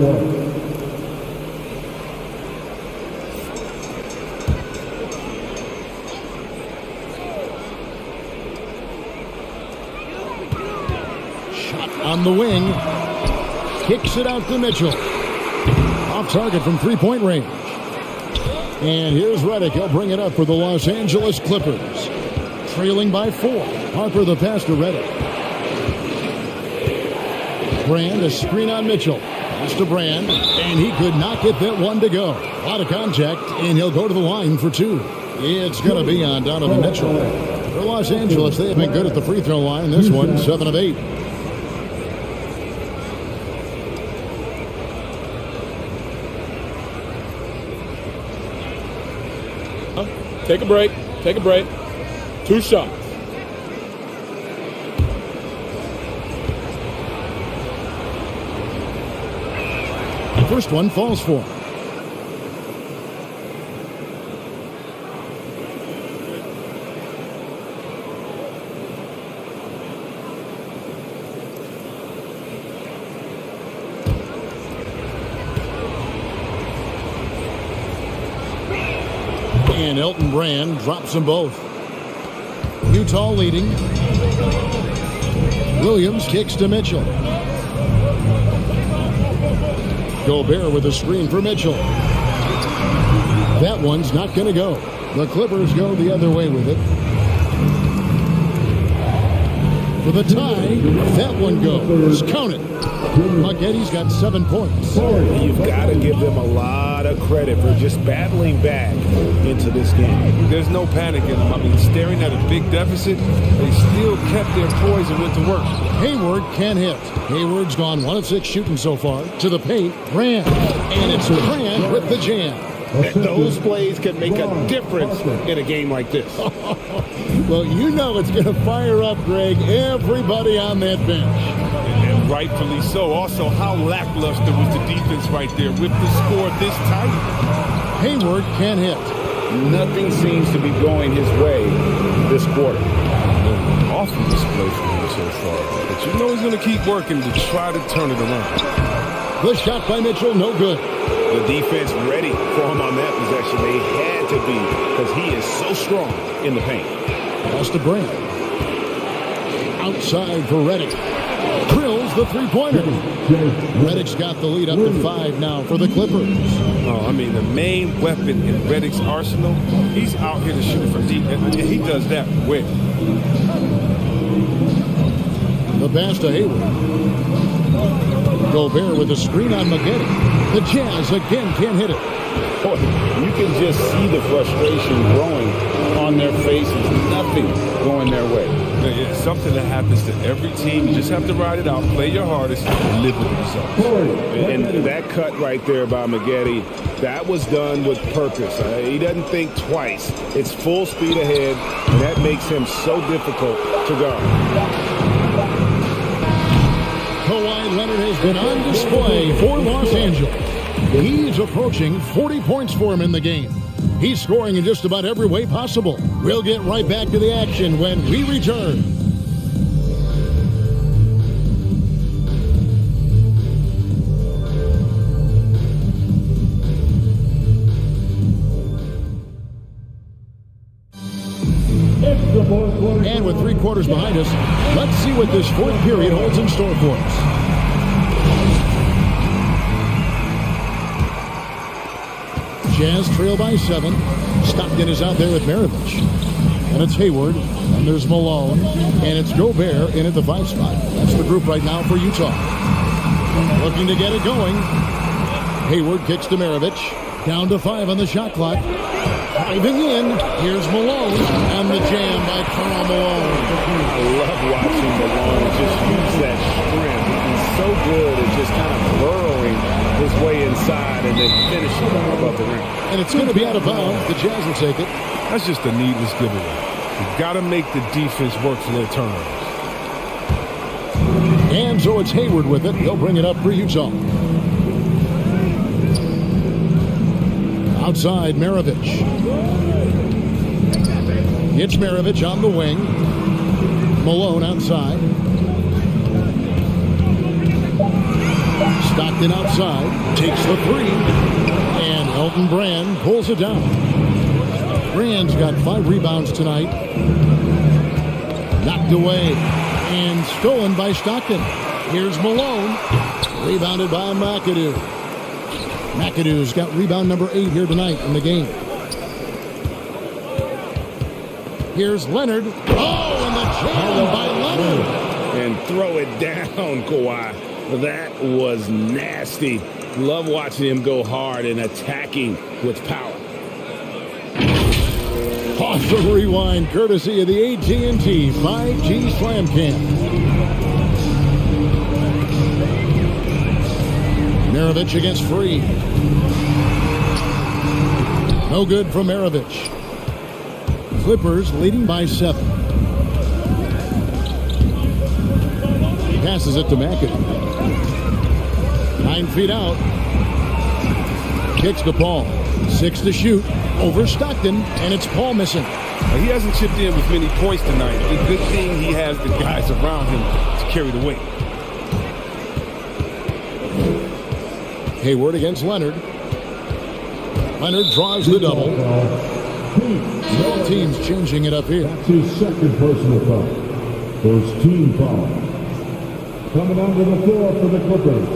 Shot on the wing. Kicks it out to Mitchell. Off target from three-point range. And here's Redick. He'll bring it up for the Los Angeles Clippers. Trailing by 4. Harper the pass to Redick. Brand, a screen on Mitchell. Pass to Brand, and he could not get that one to go. A lot of contact, and he'll go to the line for 2. It's going to be on Donovan Mitchell. For Los Angeles, they have been good at the free throw line. This one, 7 of 8. Take a break. Take a break. 2 shots. First one falls for him. And Elton Brand drops them both. Utah leading. Williams kicks to Mitchell. Gobert with a screen for Mitchell. That one's not going to go. The Clippers go the other way with it. For the tie, that one goes. Count it. McAdoo's got 7 points. You've got to give them a lot of credit for just battling back into this game. There's no panic in them. I mean, staring at a big deficit, they still kept their poise and went to work. Hayward can't hit. Hayward's gone 1 of 6 shooting so far. To the paint, Brand. And it's Brand with the jam. Those plays can make a difference in a game like this. Well, you know it's going to fire up, Greg, everybody on that bench. And rightfully so. Also, how lackluster was the defense right there with the score this tight? Hayward can't hit. Nothing seems to be going his way this quarter. Awful display from him so far. But you know he's going to keep working to try to turn it around. The shot by Mitchell, no good. The defense ready for him on that possession. They had to be because he is so strong in the paint. Pass to Brand. Outside for Redick. Drills the three-pointer. Redick's got the lead up to 5 now for the Clippers. Oh, I mean, the main weapon in Redick's arsenal, he's out here to shoot it from deep, and he does that well. The pass to Hayward. Gobert with a screen on McAdoo. The Jazz again can't hit it. Boy, you can just see the frustration growing on their faces. Nothing going their way. It's something that happens to every team. You just have to ride it out, play your hardest, and live with the results. And that cut right there by McAdoo, that was done with purpose. He doesn't think twice. It's full speed ahead, and that makes him so difficult to guard. Kawhi Leonard has been on display for Los Angeles. He's approaching 40 points for him in the game. He's scoring in just about every way possible. We'll get right back to the action when we return. And with 3 quarters behind us, let's see what this fourth period holds in store for us. Jazz trail by 7. Stockton is out there with Maravich. And it's Hayward. And there's Malone. And it's Gobert in at the 5 spot. That's the group right now for Utah. Looking to get it going. Hayward kicks to Maravich. Down to 5 on the shot clock. Diving in. Here's Malone. And the jam by Karl Malone. I love watching Malone just use that strength. He's so good at just kind of burrowing his way inside and then finishing above the rim. And it's going to be out of bounds. The Jazz will take it. That's just a needless giveaway. You've got to make the defense work for their turnovers. And so it's Hayward with it. He'll bring it up for Utah. Outside, Maravich. It's Maravich on the wing. Malone outside. Stockton outside. Takes the 3. And Elton Brand pulls it down. Brand's got 5 rebounds tonight. Knocked away. And stolen by Stockton. Here's Malone. Rebounded by McAdoo. McAdoo's got rebound number 8 here tonight in the game. Here's Leonard. Oh, and the jam by Leonard. And throw it down, Kawhi. That was nasty. Love watching him go hard and attacking with power. Awesome rewind, courtesy of the AT&T 5G Slam Cam. Maravich against Free. No good from Maravich. Clippers leading by 7. Passes it to McAdoo. 9 feet out. Kicks to Paul. 6 to shoot. Over Stockton, and it's Paul missing. He hasn't chipped in with many points tonight. The good thing he has the guys around him to carry the weight. Hayward against Leonard. Leonard draws the double. Both teams changing it up here. That's his second personal foul. First team foul. Coming onto the floor for the Clippers.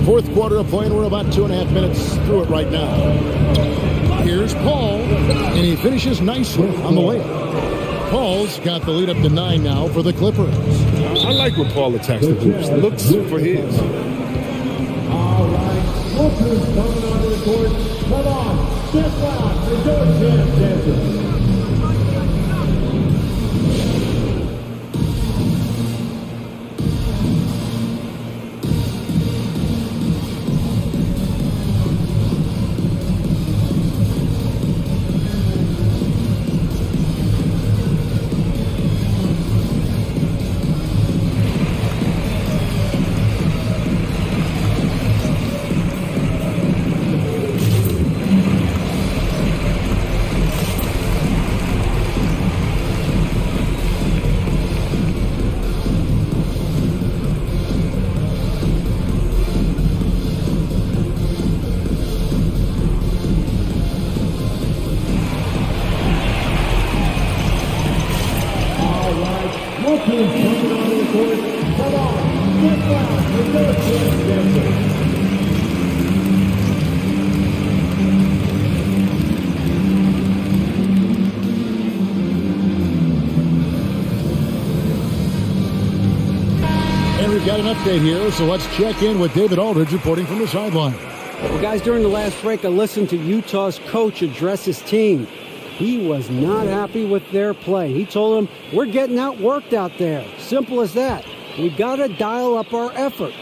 Fourth quarter of play, and we're about 2.5 minutes through it right now. Here's Paul, and he finishes nicely on the layup. Paul's got the lead up to 9 now for the Clippers. I like when Paul attacks the hoops. Looks for his. All right, Clippers coming onto the court. Come on, step out, rejoice, jazz dancers. And we've got an update here, so let's check in with David Aldridge reporting from the sideline. Well, guys, during the last break, I listened to Utah's coach address his team. He was not happy with their play. He told them, we're getting outworked out there. Simple as that. We've got to dial up our effort.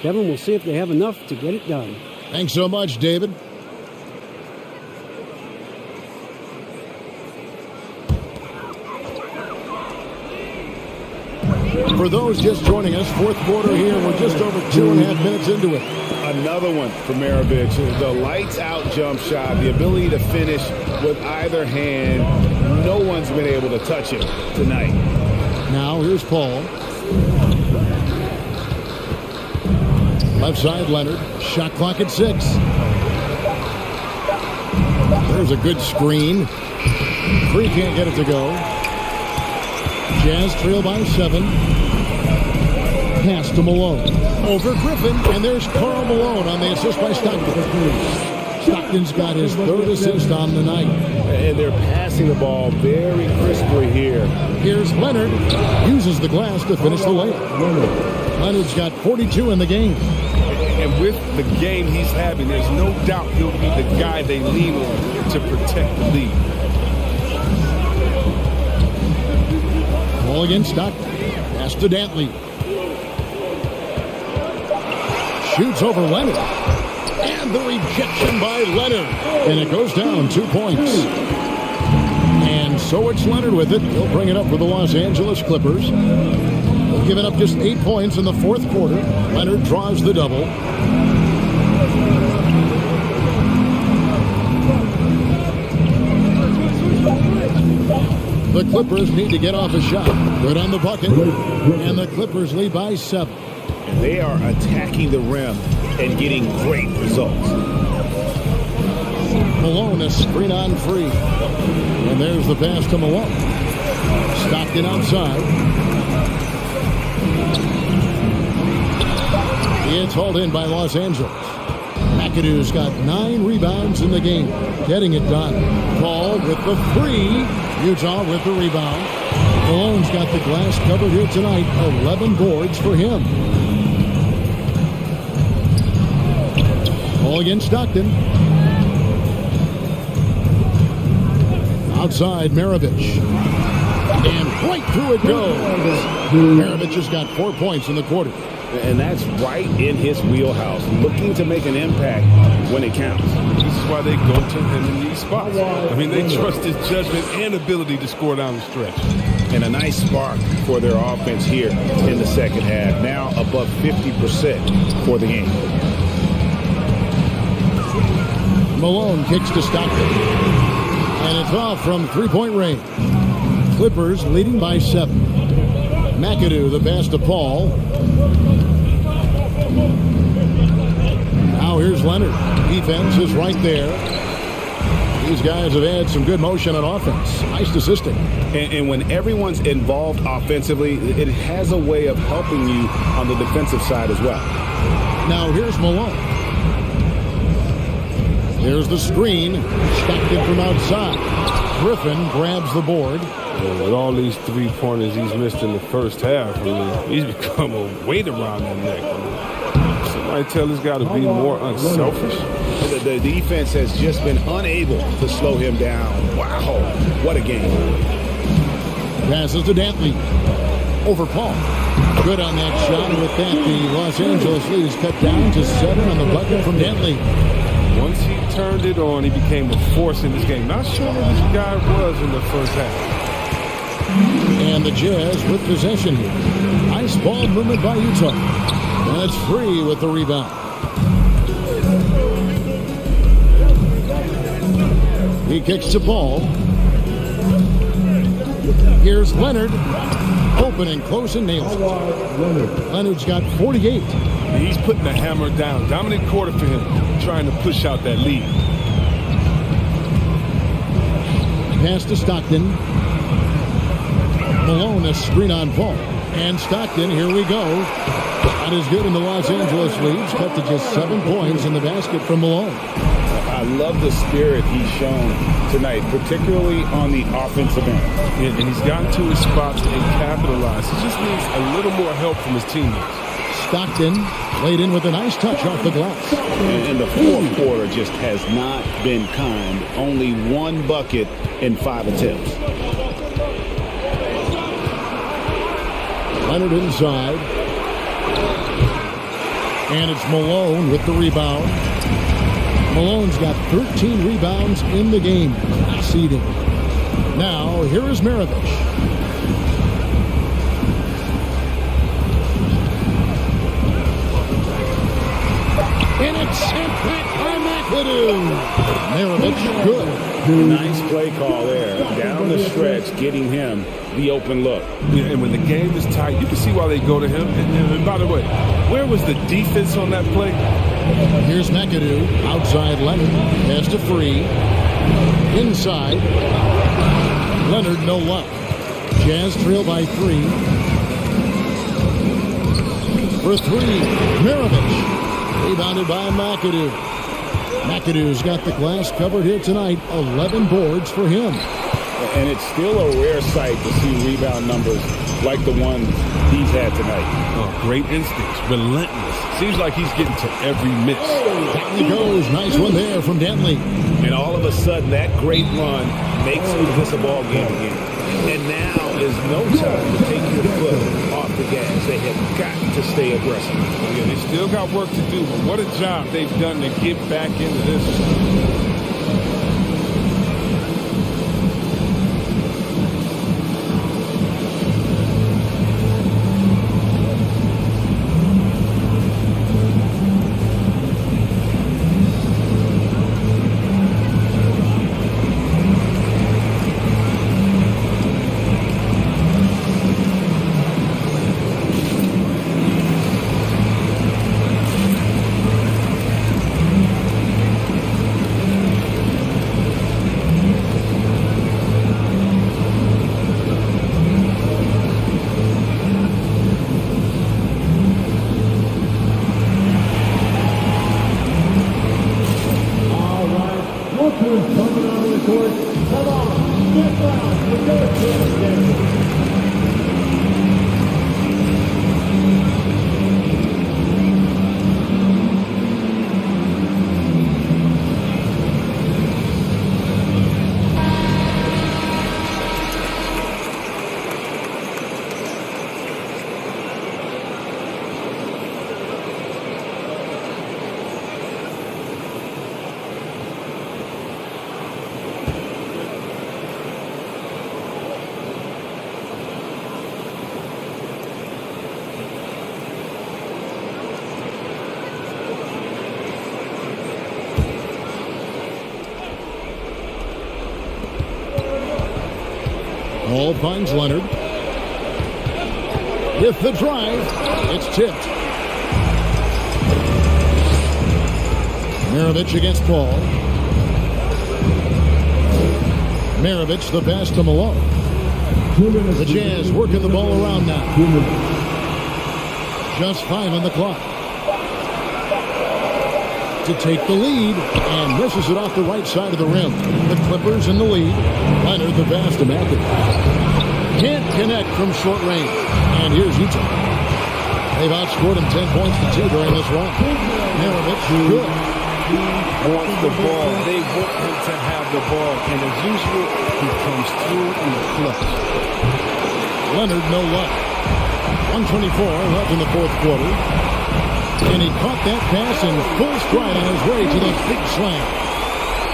Kevin, we'll see if they have enough to get it done. Thanks so much, David. For those just joining us, fourth quarter here. We're just over 2.5 minutes into it. Another one for Maravich. The lights out jump shot, the ability to finish with either hand. No one's been able to touch him tonight. Now here's Paul. Left side, Leonard. Shot clock at 6. There's a good screen. Free can't get it to go. Jazz trail by 7. Pass to Malone. Over Griffin. And there's Karl Malone on the assist by Stockton. Stockton's got his third assist on the night. And they're passing the ball very crisply here. Here's Leonard. Uses the glass to finish the layup. Leonard's got 42 in the game. And with the game he's having, there's no doubt he'll be the guy they lean on to protect the lead. Ball against Stockton. Pass to Dantley. Shoots over Leonard. And the rejection by Leonard. And it goes down 2 points. And so it's Leonard with it. He'll bring it up for the Los Angeles Clippers. They've given up just 8 points in the fourth quarter. Leonard draws the double. The Clippers need to get off a shot. Good on the bucket. And the Clippers lead by 7. And they are attacking the rim and getting great results. Malone, a screen on free. And there's the pass to Malone. Stockton outside. It's hauled in by Los Angeles. McAdoo's got 9 rebounds in the game. Getting it done. Paul with the 3. Utah with the rebound. Malone's got the glass covered here tonight. 11 boards for him. Ball against Stockton. Outside, Maravich. And right through it goes. Maravich has got 4 points in the quarter. And that's right in his wheelhouse. Looking to make an impact when it counts. This is why they go to him in these spots. I mean, they trust his judgment and ability to score down the stretch. And a nice spark for their offense here in the second half. Now above 50% for the game. Malone kicks to Stockton. And it's off from three-point range. Clippers leading by 7. McAdoo, the pass to Paul. Now here's Leonard. Defense is right there. These guys have had some good motion on offense. Nice assisting. And when everyone's involved offensively, it has a way of helping you on the defensive side as well. Now here's Malone. There's the screen. Stockton from outside. Griffin grabs the board. With all these three-pointers he's missed in the first half, he's become a weight around that neck. Somebody tell this guy to be more unselfish. The defense has just been unable to slow him down. Wow, what a game. Passes to Dantley. Over Paul. Good on that shot. And with that, the Los Angeles lead is cut down to 7 on the bucket from Dantley. Once he turned it on, he became a force in this game. Not sure who this guy was in the first half. And the Jazz with possession here. Nice ball movement by Utah. And it's Free with the rebound. He kicks the ball. Here's Leonard. Open and close and nails it. Leonard's got 48. He's putting the hammer down. Dominant quarter for him, trying to push out that lead. Pass to Stockton. Malone, a screen on Paul. And Stockton, here we go. Not as good in the Los Angeles leads, cut to just 7 points in the basket from Malone. I love the spirit he's shown tonight, particularly on the offensive end. And he's gotten to his spots and capitalized. He just needs a little more help from his teammates. Stockton laid in with a nice touch off the glass. And the fourth quarter just has not been kind. Only 1 bucket in 5 attempts. Leonard inside. And it's Malone with the rebound. Malone's got 13 rebounds in the game. Seeding. Now, here is Maravich. And it's sent back by McAdoo. Maravich, good. Nice play call there. Down the stretch, getting him the open look. Yeah, and when the game is tight, you can see why they go to him. And by the way, where was the defense on that play? Here's McAdoo. Outside Leonard. Pass to Free. Inside. Leonard, no luck. Jazz trail by 3. For 3, Maravich. Rebounded by McAdoo. McAdoo's got the glass covered here tonight. 11 boards for him. And it's still a rare sight to see rebound numbers like the one he's had tonight. Oh, great instincts, relentless. Seems like he's getting to every miss. Dantley goes. Nice one there from Dantley. And all of a sudden, that great run makes this a ball game again. And now is no time to take your foot off the gas. They have got to stay aggressive. Yeah, they still got work to do, but what a job they've done to get back into this. Ball finds Leonard. With the drive, it's tipped. Maravich against Paul. Maravich the pass to Malone. The Jazz working the ball around now. Just 5 on the clock. To take the lead and misses it off the right side of the rim. The Clippers in the lead. Leonard the pass to McAdoo. Can't connect from short range. And here's Eaton. They've outscored him 10 points to 2 during this run. Maravich, good. He wants the ball. They want him to have the ball. And as usual, he comes through in the clutch. Leonard, no luck. 1:24 left in the fourth quarter. And he caught that pass in full stride on his way to the big slam.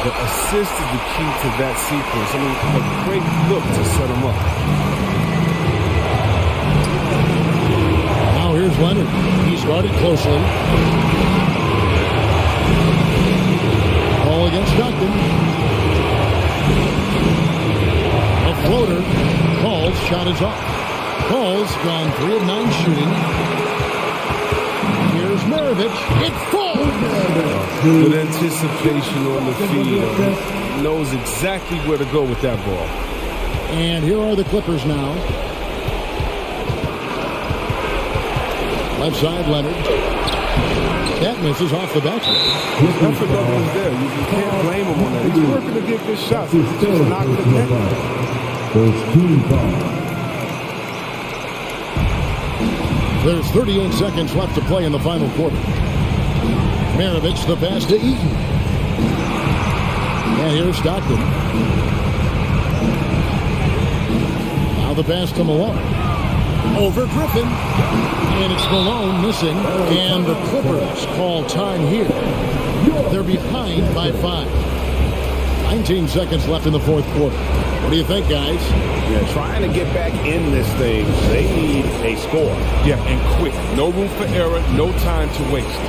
The assist is the key to that sequence. I mean, a great look to set him up. Now here's Leonard. He's guarded closely. Ball against Stockton. A floater. Paul's shot is off. Paul's gone 3 of 9 shooting. Here's Maravich. It falls. Good anticipation on the field. Knows exactly where to go with that ball. And here are the Clippers now. Left side, Leonard. That misses off the back. His effort level is there. You can't blame him on that. He's working to get good shots. He's just not connecting. First team foul. There's 38 seconds left to play in the final quarter. Maravich, the pass to Eaton. And here's Stockton. Now the pass to Malone. Over Griffin. And it's Malone missing. And the Clippers call time here. They're behind by 5. 19 seconds left in the fourth quarter. What do you think, guys? Yeah, trying to get back in this thing, they need a score. Yeah, and quick. No room for error, no time to waste.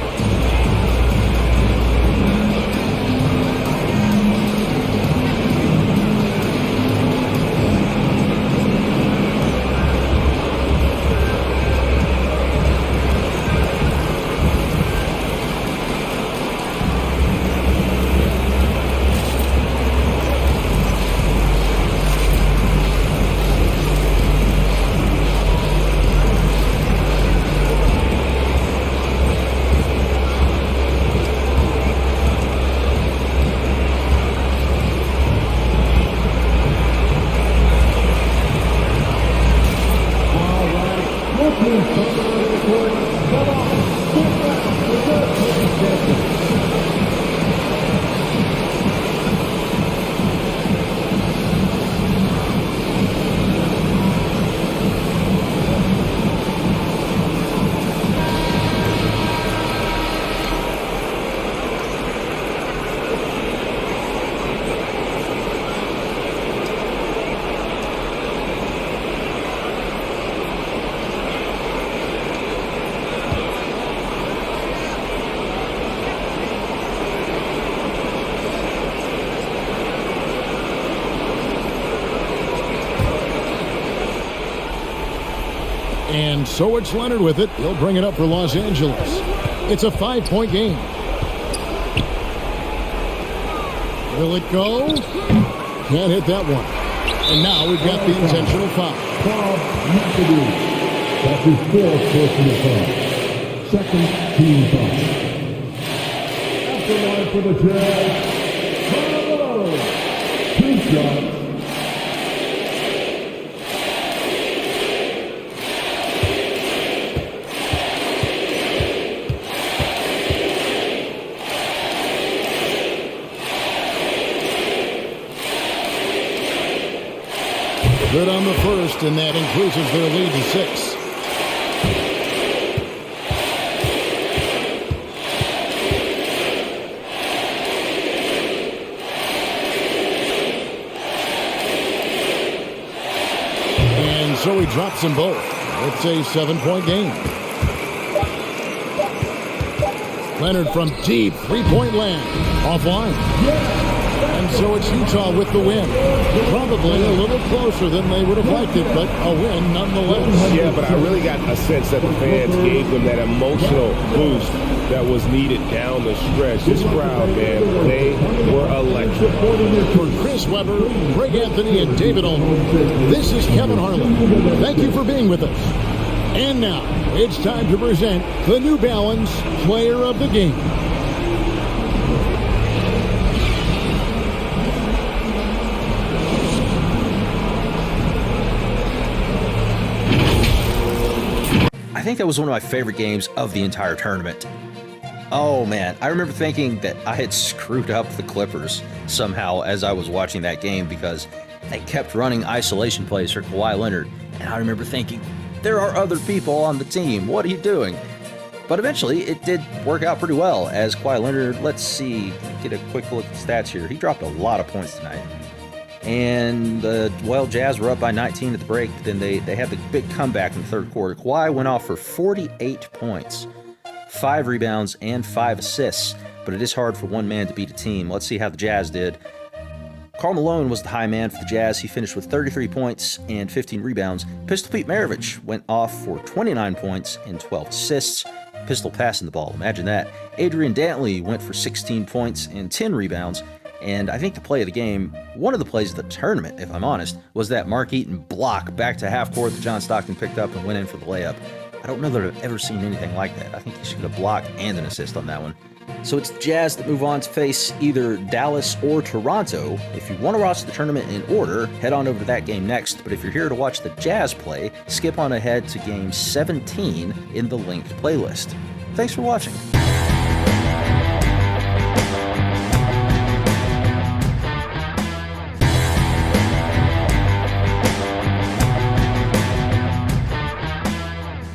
And so it's Leonard with it. He'll bring it up for Los Angeles. It's a 5-point game. Will it go? Can't hit that one. And now we've got the intentional foul. Karl McAdoo. That's his fourth personal foul. Second team foul. After line for the Jazz. Karl Malone. 2 shots. Good on the first, and that increases their lead to 6. And so he drops them both. It's a 7-point game. Leonard from deep, 3-point land. Offline. And so it's Utah with the win. Probably a little closer than they would have liked it, but a win nonetheless. Yeah, but I really got a sense that the fans gave them that emotional boost that was needed down the stretch. This crowd, man, they were electric. For Chris Webber, Greg Anthony, and David Ullman, this is Kevin Harlan. Thank you for being with us. And now, it's time to present the New Balance Player of the Game. I think that was one of my favorite games of the entire tournament. Oh man, I remember thinking that I had screwed up the Clippers somehow as I was watching that game because they kept running isolation plays for Kawhi Leonard. And I remember thinking, there are other people on the team. What are you doing? But eventually, it did work out pretty well as Kawhi Leonard, let's see, get a quick look at the stats here. He dropped a lot of points tonight. And the Jazz were up by 19 at the break. Then they had the big comeback in the third quarter. Kawhi went off for 48 points, 5 rebounds, and 5 assists. But it is hard for one man to beat a team. Let's see how the Jazz did. Karl Malone was the high man for the Jazz. He finished with 33 points and 15 rebounds. Pistol Pete Maravich went off for 29 points and 12 assists. Pistol passing the ball, imagine that. Adrian Dantley went for 16 points and 10 rebounds. And I think the play of the game, one of the plays of the tournament, if I'm honest, was that Mark Eaton block back to half court that John Stockton picked up and went in for the layup. I don't know that I've ever seen anything like that. I think he should get a block and an assist on that one. So it's the Jazz that move on to face either Dallas or Toronto. If you want to watch the tournament in order, head on over to that game next. But if you're here to watch the Jazz play, skip on ahead to game 17 in the linked playlist. Thanks for watching.